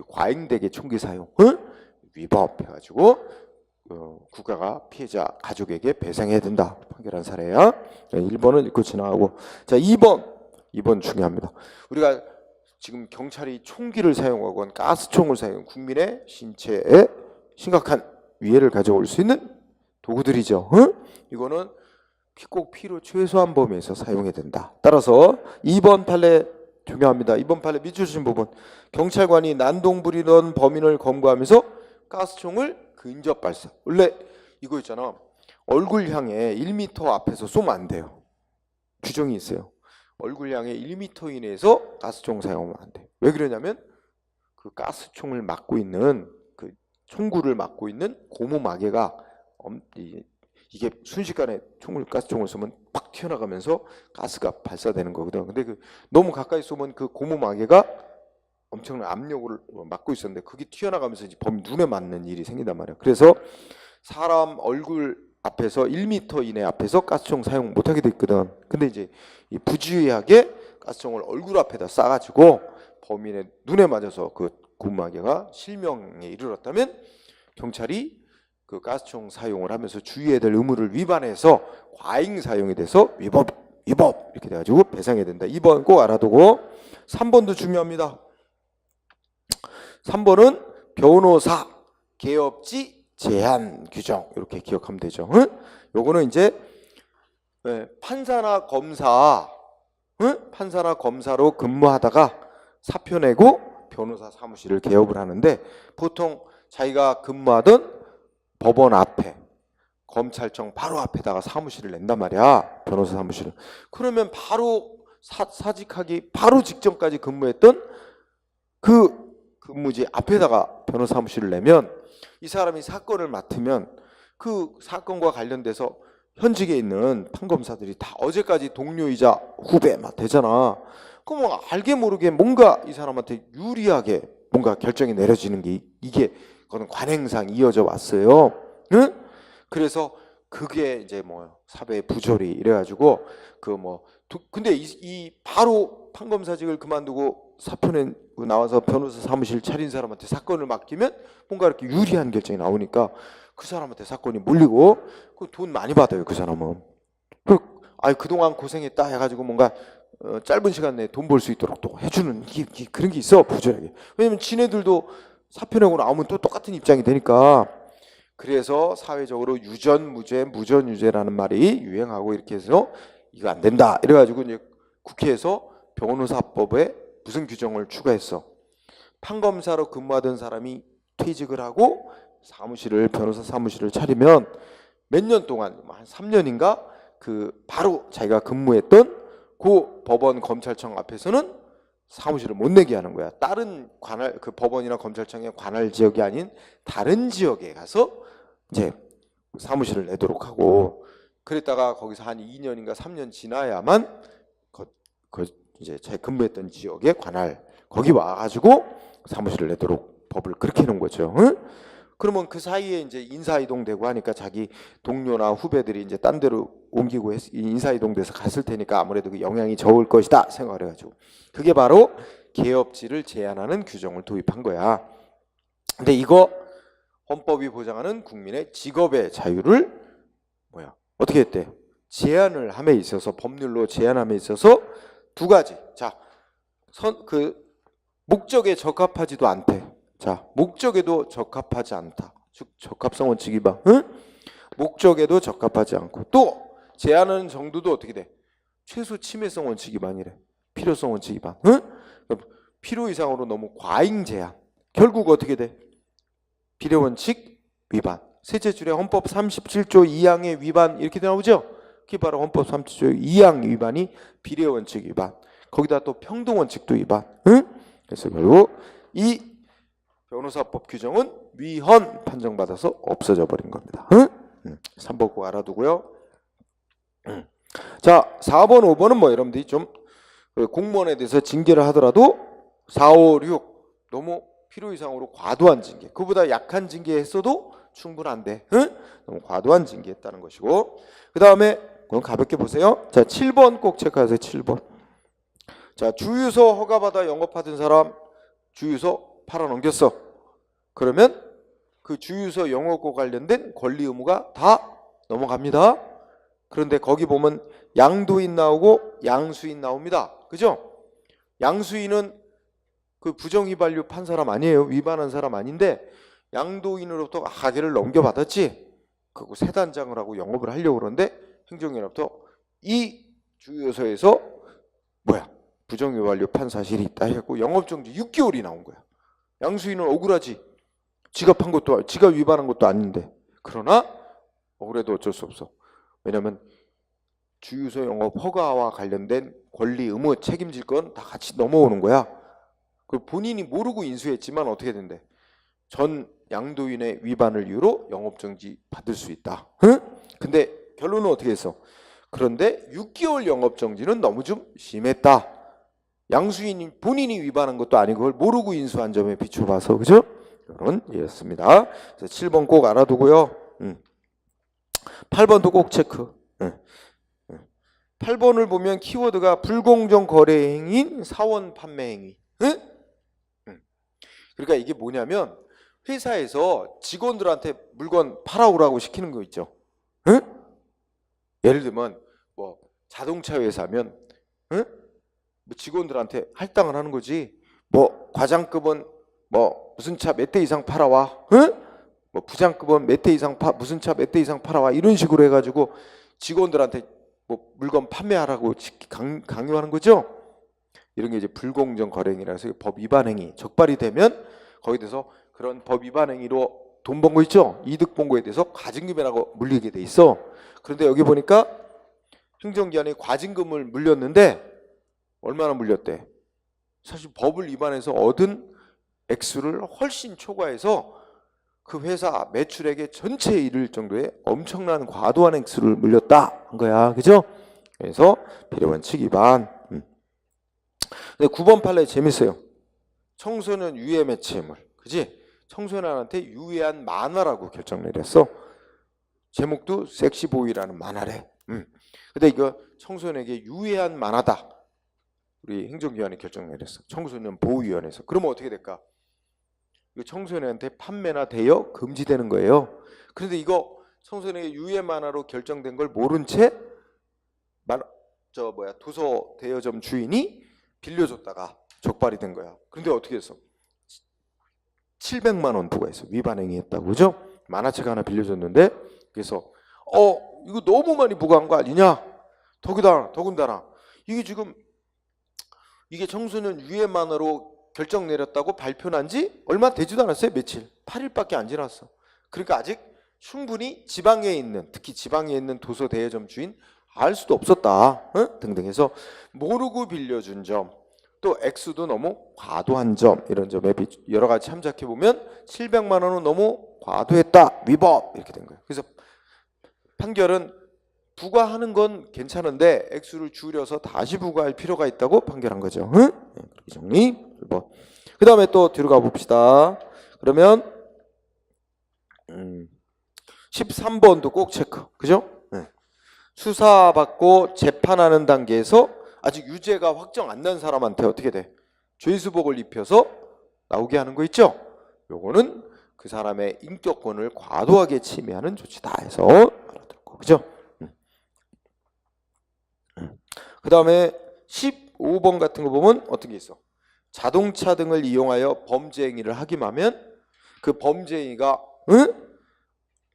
A: 과잉되게 총기 사용, 위법해가지고 국가가 피해자 가족에게 배상해야 된다 판결한 사례야. 1번은 읽고 지나가고, 자 2번 중요합니다. 우리가 지금 경찰이 총기를 사용하건 가스총을 사용하건 국민의 신체에 심각한 위해를 가져올 수 있는 도구들이죠. 이거는 꼭 필요 최소한 범위에서 사용해야 된다. 따라서 2번 판례 중요합니다. 2번 판례 밑줄 주신 부분, 경찰관이 난동 부리던 범인을 검거하면서 가스총을 근접 발사. 원래 이거 있잖아, 얼굴 향해 1m 앞에서 쏘면 안 돼요. 규정이 있어요. 얼굴 향해 1m 이내에서 가스총 사용하면 안 돼. 왜 그러냐면 그 가스총을 막고 있는, 그 총구를 막고 있는 고무 마개가 이게 순식간에 가스총을 쏘면 팍 튀어나가면서 가스가 발사되는 거거든. 근데 너무 가까이 쏘면 그 고무 마개가 엄청난 압력을 막고 있었는데 그게 튀어나가면서 이제 범인 눈에 맞는 일이 생긴단 말이야. 그래서 사람 얼굴 앞에서 1m 이내 앞에서 가스총 사용 못하게 돼 있거든. 근데 이제 이 부주의하게 가스총을 얼굴 앞에다 쏴가지고 범인의 눈에 맞아서 그 고무마개가 실명에 이르렀다면 경찰이 그 가스총 사용을 하면서 주의해야 될 의무를 위반해서 과잉 사용이 돼서 위법 이렇게 돼가지고 배상해야 된다. 2번 꼭 알아두고, 3번도 중요합니다. 3번은 변호사 개업지 제한 규정, 이렇게 기억하면 되죠. 요거는 이제 판사나 검사로 근무하다가 사표 내고 변호사 사무실을 개업을 하는데, 보통 자기가 근무하던 법원 앞에, 검찰청 바로 앞에다가 사무실을 낸단 말이야, 변호사 사무실을. 그러면 바로 사직하기 바로 직전까지 근무했던 그 근무지 앞에다가 변호사 사무실을 내면, 이 사람이 사건을 맡으면 그 사건과 관련돼서 현직에 있는 판검사들이 다 어제까지 동료이자 후배 막 되잖아. 그럼 알게 모르게 뭔가 이 사람한테 유리하게 뭔가 결정이 내려지는 게, 이게 그거는 관행상 이어져 왔어요. 응? 그래서 그게 이제 뭐 사회 부조리 이래가지고 근데 이 바로 판검사직을 그만두고 사표 내고 나와서 변호사 사무실 차린 사람한테 사건을 맡기면 뭔가 이렇게 유리한 결정이 나오니까 그 사람한테 사건이 몰리고, 그 돈 많이 받아요, 그 사람은. 그동안 고생했다 해가지고 뭔가 짧은 시간 내에 돈 벌 수 있도록 또 해주는 그런 게 있어, 부조리하게. 왜냐면 지네들도 사표 내고 나오면 또 똑같은 입장이 되니까. 그래서 사회적으로 유전무죄, 무전유죄라는 말이 유행하고, 이렇게 해서 이거 안 된다 이래가지고 이제 국회에서 변호사법에 무슨 규정을 추가했어. 판검사로 근무하던 사람이 퇴직을 하고 변호사 사무실을 차리면 몇 년 동안, 한 3년인가 바로 자기가 근무했던 그 법원 검찰청 앞에서는 사무실을 못 내게 하는 거야. 다른 그 법원이나 검찰청의 관할 지역이 아닌 다른 지역에 가서 이제 사무실을 내도록 하고, 그랬다가 거기서 한 2년인가 3년 지나야만 이제 자기 근무했던 지역의 관할 거기 와가지고 사무실을 내도록 법을 그렇게 해놓은 거죠. 응? 그러면 그 사이에 이제 인사이동되고 하니까 자기 동료나 후배들이 이제 딴 데로 옮기고 인사이동돼서 갔을 테니까 아무래도 그 영향이 적을 것이다 생각을 해가지고, 그게 바로 개업지를 제한하는 규정을 도입한 거야. 근데 이거 헌법이 보장하는 국민의 직업의 자유를 어떻게 했대? 제한을 함에 있어서, 법률로 제한함에 있어서 두 가지. 자, 목적에 적합하지도 않대. 자, 목적에도 적합하지 않다. 즉 적합성 원칙 위반. 응? 목적에도 적합하지 않고, 또 제한하는 정도도 어떻게 돼? 최소 침해성 원칙 위반이래. 필요성 원칙 위반. 응? 필요 이상으로 너무 과잉 제한. 결국 어떻게 돼? 비례 원칙 위반. 셋째 줄에 헌법 37조 2항의 위반 이렇게 나오죠? 그게 바로 헌법 37조 2항 위반이 비례원칙 위반. 거기다 또 평등원칙도 위반. 응? 그래서 결국 이 변호사법 규정은 위헌 판정받아서 없어져 버린 겁니다. 응? 3번 꼭 알아두고요. 자, 4번, 5번은 뭐 여러분들이 좀 공무원에 대해서 징계를 하더라도 4, 5, 6 너무 필요 이상으로 과도한 징계. 그보다 약한 징계 했어도 충분한데 응? 너무 과도한 징계했다는 것이고, 그 다음에 그럼 가볍게 보세요. 자, 7번 꼭 체크하세요. 7번. 자, 주유소 허가받아 영업하던 사람 주유소 팔아넘겼어. 그러면 그 주유소 영업과 관련된 권리 의무가 다 넘어갑니다. 그런데 거기 보면 양도인 나오고 양수인 나옵니다. 그죠? 양수인은 그 부정휘발유 판 사람 아니에요. 위반한 사람 아닌데 양도인으로부터 가게를 넘겨받았지. 그리고 세 단장을 하고 영업을 하려고 그러는데 행정위로부터 이 주유소에서 부정휘발유 판 사실이 있다 해갖고 영업정지 6개월이 나온 거야. 양수인은 억울하지. 지가 판 것도 지가 위반한 것도 아닌데. 그러나 억울해도 어쩔 수 없어. 왜냐면 주유소 영업 허가와 관련된 권리 의무 책임질 건 다 같이 넘어오는 거야. 그 본인이 모르고 인수했지만 어떻게 된대? 전 양도인의 위반을 이유로 영업정지 받을 수 있다. 응? 근데 결론은 어떻게 했어? 그런데 6개월 영업정지는 너무 좀 심했다. 양수인이 본인이 위반한 것도 아니고 그걸 모르고 인수한 점에 비춰봐서, 그죠? 이런 예였습니다. 그래서 7번 꼭 알아두고요. 8번도 꼭 체크. 8번을 보면 키워드가 불공정 거래 행위인 사원 판매 행위. 그러니까 이게 뭐냐면 회사에서 직원들한테 물건 팔아오라고 시키는 거 있죠. 예를 들면 뭐 자동차 회사면 뭐 직원들한테 할당을 하는 거지. 뭐 과장급은 뭐 무슨 차 몇 대 이상 팔아와. 뭐 부장급은 몇 대 이상 무슨 차 몇 대 이상 팔아와. 이런 식으로 해가지고 직원들한테 뭐 물건 판매하라고 강요하는 거죠. 이런 게 이제 불공정 거래 행위라서 법 위반 행위 적발이 되면 거기에 대해서 그런 법 위반 행위로 돈 번 거 있죠. 이득 본 거에 대해서 과징금이라고 물리게 돼 있어. 그런데 여기 보니까 행정기관이 과징금을 물렸는데 얼마나 물렸대? 사실 법을 위반해서 얻은 액수를 훨씬 초과해서 그 회사 매출액의 전체에 이를 정도의 엄청난 과도한 액수를 물렸다 한 거야. 그죠? 그래서 비례원칙 위반. 근데 9번 판례 재밌어요. 청소년 유해 매체물. 그지? 청소년한테 유해한 만화라고 결정 내렸어. 제목도 섹시보이라는 만화래. 근데 이거 청소년에게 유해한 만화다. 우리 행정기관이 결정 내렸어. 청소년 보호위원회에서. 그러면 어떻게 될까? 이거 청소년한테 판매나 대여 금지되는 거예요. 그런데 이거 청소년에게 유해 만화로 결정된 걸 모른 채 도서 대여점 주인이 빌려줬다가 적발이 된 거야. 그런데 어떻게 했어? 700만 원 부과했어. 위반 행위했다고. 그죠? 만화책 하나 빌려줬는데 그래서 이거 너무 많이 부과한 거 아니냐? 더군다나 이게 지금 이게 청소년 유해 만화로 결정 내렸다고 발표한 지 얼마 되지도 않았어요. 며칠. 8일밖에 안 지났어. 그러니까 아직 충분히 지방에 있는, 특히 지방에 있는 도서 대여점 주인 알 수도 없었다. 등등 해서 모르고 빌려준 점, 또 액수도 너무 과도한 점, 이런 점에 여러 가지 참작해 보면 700만 원은 너무 과도했다. 위법. 이렇게 된 거예요. 그래서 판결은 부과하는 건 괜찮은데 액수를 줄여서 다시 부과할 필요가 있다고 판결한 거죠. 그렇게 정리. 그 다음에 또 뒤로 가봅시다. 그러면 13번도 꼭 체크. 그죠? 수사받고 재판하는 단계에서 아직 유죄가 확정 안 난 사람한테 어떻게 돼? 죄수복을 입혀서 나오게 하는 거 있죠? 요거는 그 사람의 인격권을 과도하게 침해하는 조치다 해서 알아들었고. 그죠? 그 다음에 15번 같은 거 보면 어떤 게 있어? 자동차 등을 이용하여 범죄 행위를 하기만 그 범죄 행위가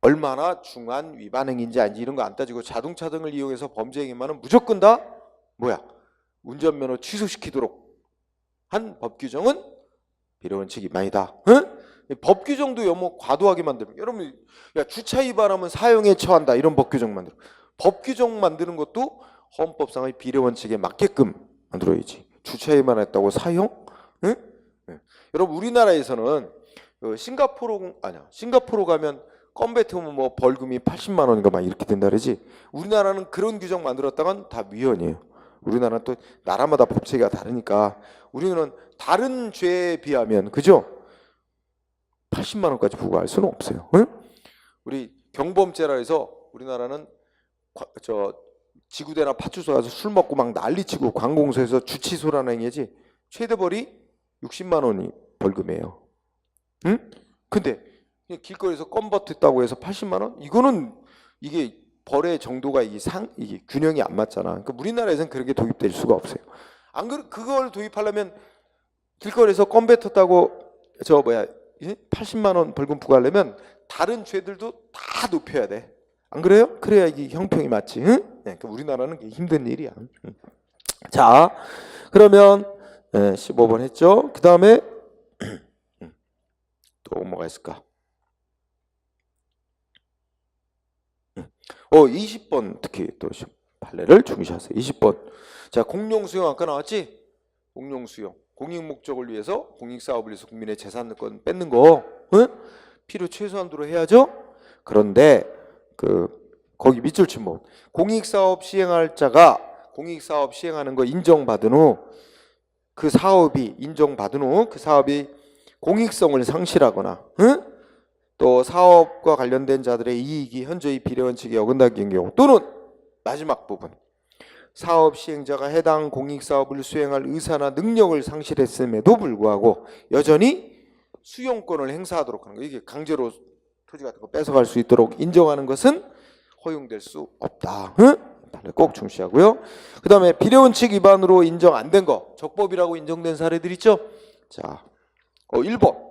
A: 얼마나 중한 위반 행위인지 아닌지 이런 거 안 따지고 자동차 등을 이용해서 범죄 행위만 하면 무조건 다 운전면허 취소시키도록 한 법 규정은 비례원칙 위반이다. 법 규정도 너무 과도하게 만들면 여러분 야 주차 위반하면 사형에 처한다 이런 법 규정 만들어. 법 규정 만드는 것도 헌법상의 비례 원칙에 맞게끔 만들어야지. 주차 위반했다고 사형? 응? 네. 여러분 우리나라에서는 싱가포르 가면 껌 뱉으면 뭐 벌금이 80만 원인가 막 이렇게 된다 그러지. 우리나라는 그런 규정 만들었다간 다 위헌이에요. 우리나라는 또 나라마다 법체가 다르니까 우리는 다른 죄에 비하면 그죠? 80만 원까지 부과할 수는 없어요. 응? 우리 경범죄라 해서 우리나라는 지구대나 파출소 가서 술 먹고 막 난리치고 관공서에서 주치소라는 행위지 최대 벌이 60만 원이 벌금이에요. 응? 근데 길거리에서 껌 버텼다고 해서 80만 원? 이거는 이게 벌의 정도가 이게 균형이 안 맞잖아. 그러니까 우리나라에서는 그렇게 도입될 수가 없어요. 안 그걸 도입하려면 길거리에서 껌 뱉었다고 80만 원 벌금 부과하려면 다른 죄들도 다 높여야 돼. 안 그래요? 그래야 이게 형평이 맞지. 응? 네, 그러니까 우리나라는 힘든 일이야. 자, 그러면 15번 했죠. 그 다음에 또 뭐가 있을까? 20번 특히 또 판례를 중시하세요. 20번. 자, 공용수용 아까 나왔지? 공용수용. 공익목적을 위해서 공익사업을 위해서 국민의 재산권 뺏는 거 필요 최소한도로 해야죠. 그런데 거기 밑줄 친 부분 공익사업 시행할 자가 공익사업 시행하는 거 인정받은 후 그 사업이 인정받은 후 그 사업이 공익성을 상실하거나 또 사업과 관련된 자들의 이익이 현저히 비례원칙에 어긋나는 경우 또는 마지막 부분 사업 시행자가 해당 공익사업을 수행할 의사나 능력을 상실했음에도 불구하고 여전히 수용권을 행사하도록 하는 거. 이게 강제로 토지 같은 거 뺏어갈 수 있도록 인정하는 것은 허용될 수 없다. 꼭 중시하고요. 그 다음에 비례원칙 위반으로 인정 안 된 거 적법이라고 인정된 사례들 있죠. 자, 1번.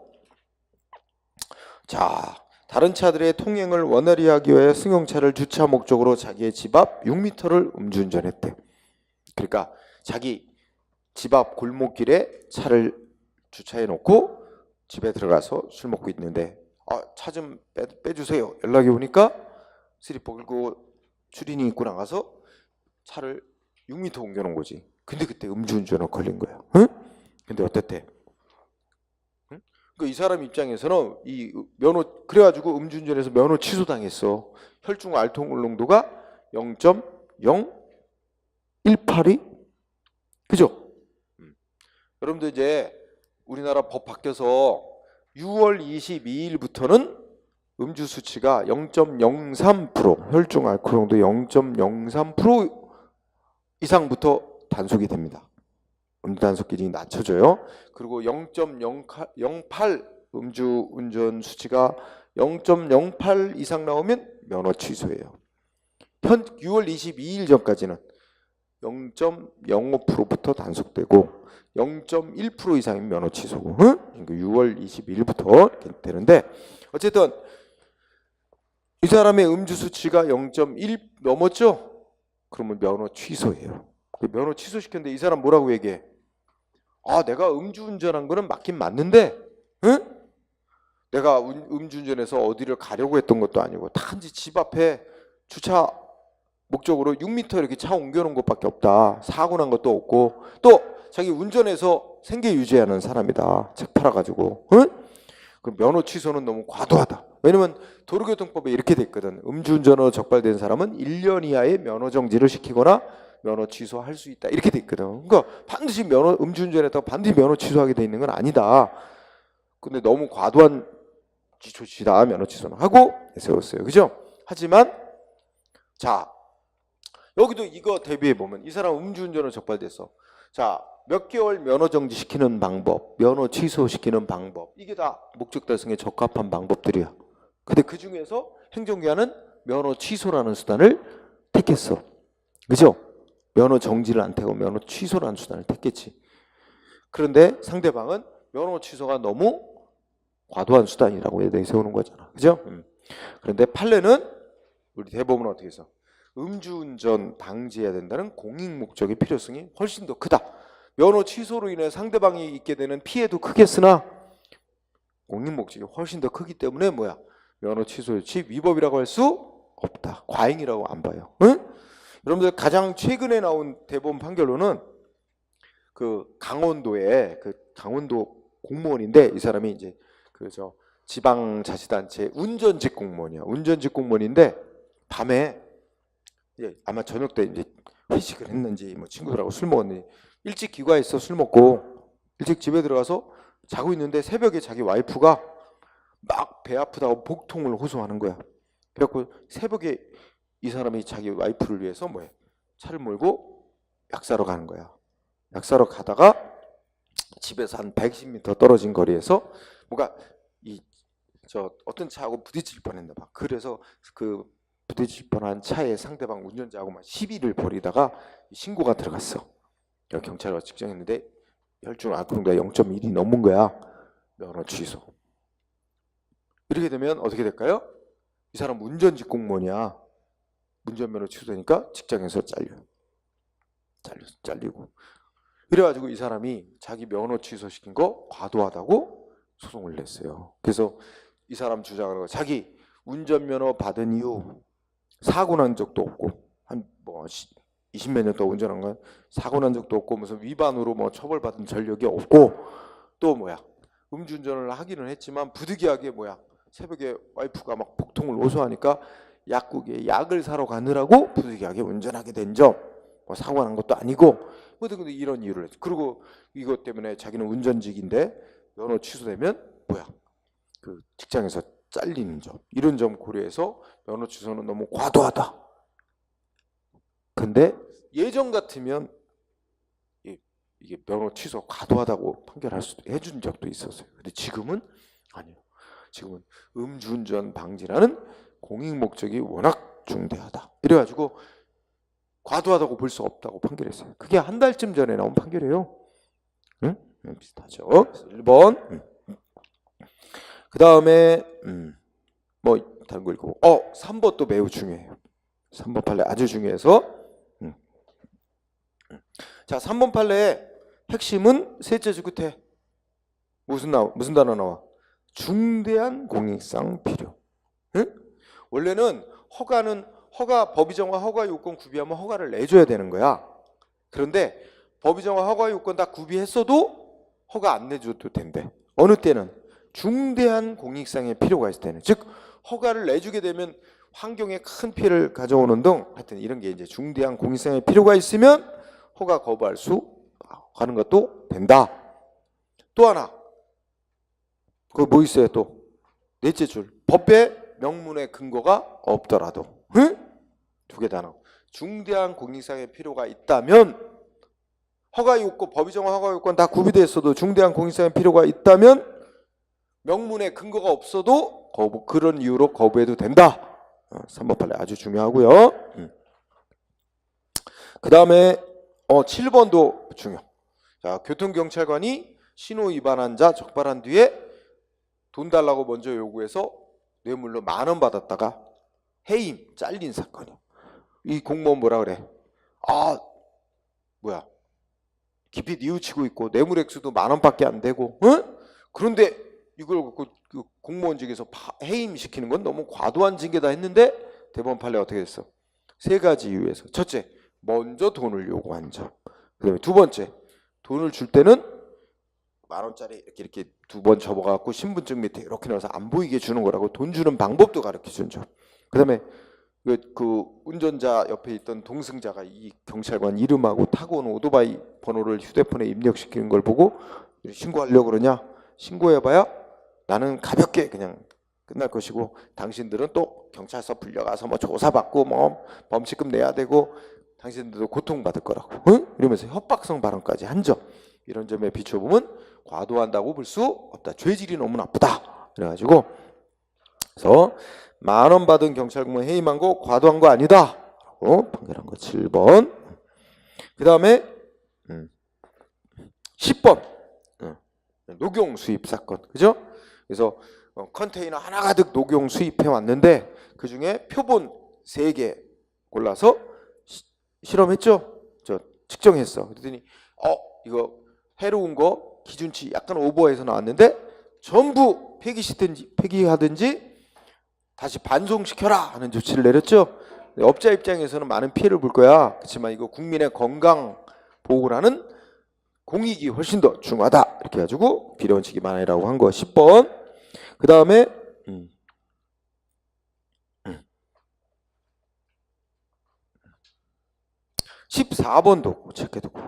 A: 자, 다른 차들의 통행을 원활히 하기 위해 승용차를 주차 목적으로 자기의 집 앞 6m를 음주운전했대. 그러니까 자기 집 앞 골목길에 차를 주차해 놓고 집에 들어가서 술 먹고 있는데 차 좀 빼주세요. 연락이 오니까 슬리퍼 걸고 추리닝 입고 나가서 차를 6m 옮겨놓은 거지. 근데 그때 음주운전으로 걸린 거야. 응? 근데 어땠대? 이 사람 입장에서는 이 면허 그래가지고 음주운전해서 면허 취소당했어. 혈중 알코올 농도가 0.018이 그죠? 여러분들 이제 우리나라 법 바뀌어서 6월 22일부터는 음주 수치가 0.03% 혈중 알코올 농도 0.03% 이상부터 단속이 됩니다. 음주 단속 기준이 낮춰져요. 그리고 0.08 음주 운전 수치가 0.08 이상 나오면 면허 취소예요. 6월 22일 전까지는 0.05%부터 단속되고 0.1% 이상이면 면허 취소고 6월 22일부터 이렇게 되는데 어쨌든 이 사람의 음주 수치가 0.1 넘었죠? 그러면 면허 취소예요. 면허 취소시켰는데 이 사람 뭐라고 얘기해? 내가 음주운전한 거는 맞긴 맞는데 내가 음주운전해서 어디를 가려고 했던 것도 아니고 단지 집 앞에 주차 목적으로 6m 이렇게 차 옮겨놓은 것밖에 없다. 사고 난 것도 없고 또 자기 운전해서 생계 유지하는 사람이다. 책 팔아가지고 그 면허 취소는 너무 과도하다. 왜냐면 도로교통법에 이렇게 돼 있거든. 음주운전으로 적발된 사람은 1년 이하의 면허 정지를 시키거나 면허 취소할 수 있다. 이렇게 돼 있거든. 그러니까 반드시 음주운전했다고 반드시 면허 취소하게 돼 있는 건 아니다. 근데 너무 과도한 조치다. 면허 취소는 하고 세웠어요. 그죠? 하지만 자 여기도 이거 대비해 보면 이 사람 음주운전으로 적발됐어. 자 몇 개월 면허 정지 시키는 방법, 면허 취소 시키는 방법 이게 다 목적 달성에 적합한 방법들이야. 근데 그 중에서 행정기관은 면허 취소라는 수단을 택했어. 그죠? 면허 정지를 안 택하고 면허 취소라는 수단을 택했지. 그런데 상대방은 면허 취소가 너무 과도한 수단이라고 내세우는 거잖아. 그죠? 그런데 판례는 우리 대법원은 어떻게 해서 음주운전 방지해야 된다는 공익 목적의 필요성이 훨씬 더 크다. 면허 취소로 인해 상대방이 입게 되는 피해도 크겠으나 공익 목적이 훨씬 더 크기 때문에 뭐야? 면허 취소 조치 위법이라고 할 수 없다. 과잉이라고 안 봐요. 응? 여러분들 가장 최근에 나온 대법원 판결로는 그 강원도의 그 강원도 공무원인데 이 사람이 이제 그저 지방자치단체 운전직 공무원이야. 운전직 공무원인데 밤에 이제 아마 저녁 때 이제 회식을 했는지 뭐 친구들하고 술 먹었는지 일찍 귀가해서 술 먹고 일찍 집에 들어가서 자고 있는데 새벽에 자기 와이프가 막 배 아프다고 복통을 호소하는 거야. 그래갖고 새벽에 이 사람이 자기 와이프를 위해서 뭐해? 차를 몰고 약 사러 가는 거야. 약 사러 가다가 집에서 한 110m 떨어진 거리에서 뭔가 어떤 차하고 부딪힐 뻔했나 봐. 그래서 그 부딪힐 뻔한 차에 상대방 운전자하고 막 시비를 벌이다가 신고가 들어갔어. 경찰과 측정했는데 혈중 알코올濃度 0.1이 넘은 거야. 면허 취소. 이렇게 되면 어떻게 될까요? 이 사람 운전직 공무원이야. 운전면허 취소되니까 직장에서 잘리고. 그래가지고 이 사람이 자기 면허 취소시킨 거 과도하다고 소송을 냈어요. 그래서 이 사람 주장하는 거 자기 운전면허 받은 이후 사고 난 적도 없고 한 뭐 20몇 년 동안 운전한 건 사고 난 적도 없고 무슨 위반으로 뭐 처벌받은 전력이 없고 또 뭐야 음주운전을 하기는 했지만 부득이하게 뭐야 새벽에 와이프가 막 복통을 호소하니까 약국에 약을 사러 가느라고 부득이하게 운전하게 된 점, 뭐 사고 난 것도 아니고 근데 이런 이유를 했죠. 그리고 이것 때문에 자기는 운전직인데 면허 취소되면 뭐야 그 직장에서 잘리는 점, 이런 점 고려해서 면허 취소는 너무 과도하다. 근데 예전 같으면 이게 면허 취소 과도하다고 해준 적도 있었어요. 근데 지금은 아니에요. 지금은 음주운전 방지라는 공익 목적이 워낙 중대하다. 이래가지고 과도하다고 볼 수 없다고 판결했어요. 그게 한 달쯤 전에 나온 판결이에요. 응? 비슷하죠. 1번. 그 다음에 뭐 다른 거 읽고 3번도 매우 중요해요. 3번 판례 아주 중요해서 자 3번 판례의 핵심은 셋째 주 끝에 무슨 단어 나와? 중대한 공익상 필요. 응? 원래는 법이 정한 허가 요건 구비하면 허가를 내줘야 되는 거야. 그런데 법이 정한 허가 요건 다 구비했어도 허가 안 내줘도 된대. 어느 때는 중대한 공익상의 필요가 있을 때는, 즉 허가를 내주게 되면 환경에 큰 피해를 가져오는 등 하여튼 이런 게 이제 중대한 공익상의 필요가 있으면 허가 거부할 수 하는 것도 된다. 또 하나 그 뭐 있어요? 또 넷째 줄 법의 명문의 근거가 없더라도 두 개 다 나와. 중대한 공익상의 필요가 있다면 허가 요건 법이 정한 허가 요건 다 구비되어 있어도 중대한 공익상의 필요가 있다면 명문의 근거가 없어도 그런 이유로 거부해도 된다. 3번 판례 아주 중요하고요. 그 다음에 7번도 중요. 자, 교통경찰관이 신호 위반한 자 적발한 뒤에 돈 달라고 먼저 요구해서 뇌물로 10,000원 받았다가 해임, 잘린 사건이야. 이 공무원 뭐라 그래? 뭐야? 깊이 뉘우치고 있고 뇌물 액수도 10,000원밖에 안 되고, 그런데 이걸 그 공무원직에서 해임시키는 건 너무 과도한 징계다 했는데 대법원 판례가 어떻게 됐어? 세 가지 이유에서. 첫째, 먼저 돈을 요구한 점. 그다음에 두 번째, 돈을 줄 때는 10,000원짜리 이렇게 두 번 접어갖고 신분증 밑에 이렇게 넣어서 안 보이게 주는 거라고 돈 주는 방법도 가르쳐 준 점. 그다음에 그 운전자 옆에 있던 동승자가 이 경찰관 이름하고 타고 온 오토바이 번호를 휴대폰에 입력시키는 걸 보고 신고하려고 그러냐? 신고해봐야 나는 가볍게 그냥 끝날 것이고 당신들은 또 경찰서 불려가서 뭐 조사받고 뭐 범칙금 내야 되고 당신들도 고통받을 거라고, 이러면서 협박성 발언까지 한 점. 이런 점에 비춰보면 과도한다고 볼 수 없다. 죄질이 너무 나쁘다. 그래가지고 그래서 10,000원 받은 경찰공무원 해임한 거 과도한 거 아니다 라고 판결한 거 7번. 그 다음에 10번 녹용 수입 사건. 그죠? 그래서 컨테이너 하나 가득 녹용 수입해 왔는데 그 중에 표본 3개 골라서 실험했죠? 측정했어. 그랬더니 이거 해로운 거 기준치 약간 오버해서 나왔는데 전부 폐기하든지 다시 반송시켜라 하는 조치를 내렸죠. 업자 입장에서는 많은 피해를 볼 거야. 그렇지만 이거 국민의 건강 보호를 하는 공익이 훨씬 더 중요하다. 이렇게 해가지고 비례원칙 위반이라고 한 거 10번. 그 다음에 14번도 체크해두고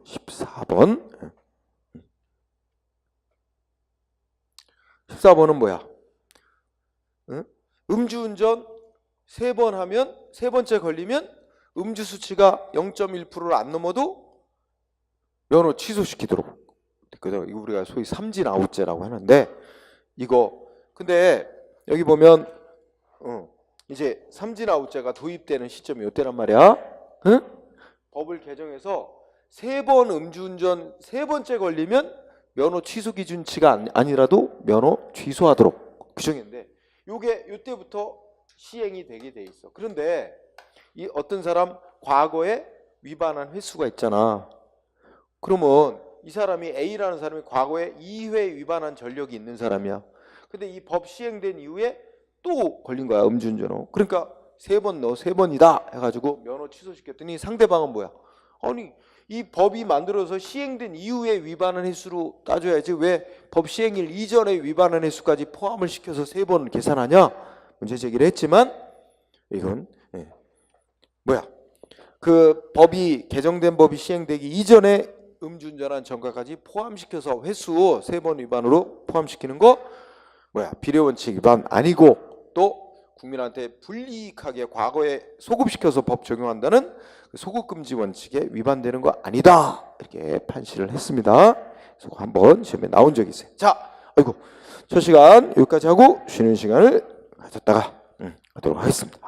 A: 14번 14번은 뭐야? 음주운전 3번 하면 세 번째 걸리면 음주 수치가 0.1%를 안 넘어도 면허 취소시키도록. 이거 우리가 소위 삼진 아웃제라고 하는데 이거 근데 여기 보면 이제 삼진 아웃제가 도입되는 시점이 이때란 말이야. 법을 개정해서 3번 음주운전 3번째 걸리면 면허 취소 기준치가 아니라도 면허 취소하도록 규정인데 요게 이때부터 시행이 되게 돼 있어. 그런데 이 어떤 사람 과거에 위반한 횟수가 있잖아. 그러면 이 사람이 A라는 사람이 과거에 2회 위반한 전력이 있는 사람이야. 근데 이 법 시행된 이후에 또 걸린 거야, 음주운전으로. 그러니까 3번 너 3번이다 해가지고 면허 취소시켰더니 상대방은 뭐야? 아니 이 법이 만들어서 시행된 이후에 위반한 횟수로 따져야지 왜 법 시행일 이전에 위반한 횟수까지 포함을 시켜서 3번 계산하냐? 문제 제기를 했지만 이건 뭐야? 그 법이 개정된 법이 시행되기 이전에 음주운전한 전과까지 포함시켜서 횟수 3번 위반으로 포함시키는 거 뭐야? 비례원칙 위반 아니고 또 국민한테 불이익하게 과거에 소급시켜서 법 적용한다는 소급금지 원칙에 위반되는 거 아니다. 이렇게 판시를 했습니다. 그래서 한번 시험에 나온 적이 있어요. 자, 아이고 첫 시간 여기까지 하고 쉬는 시간을 가졌다가 하도록 하겠습니다.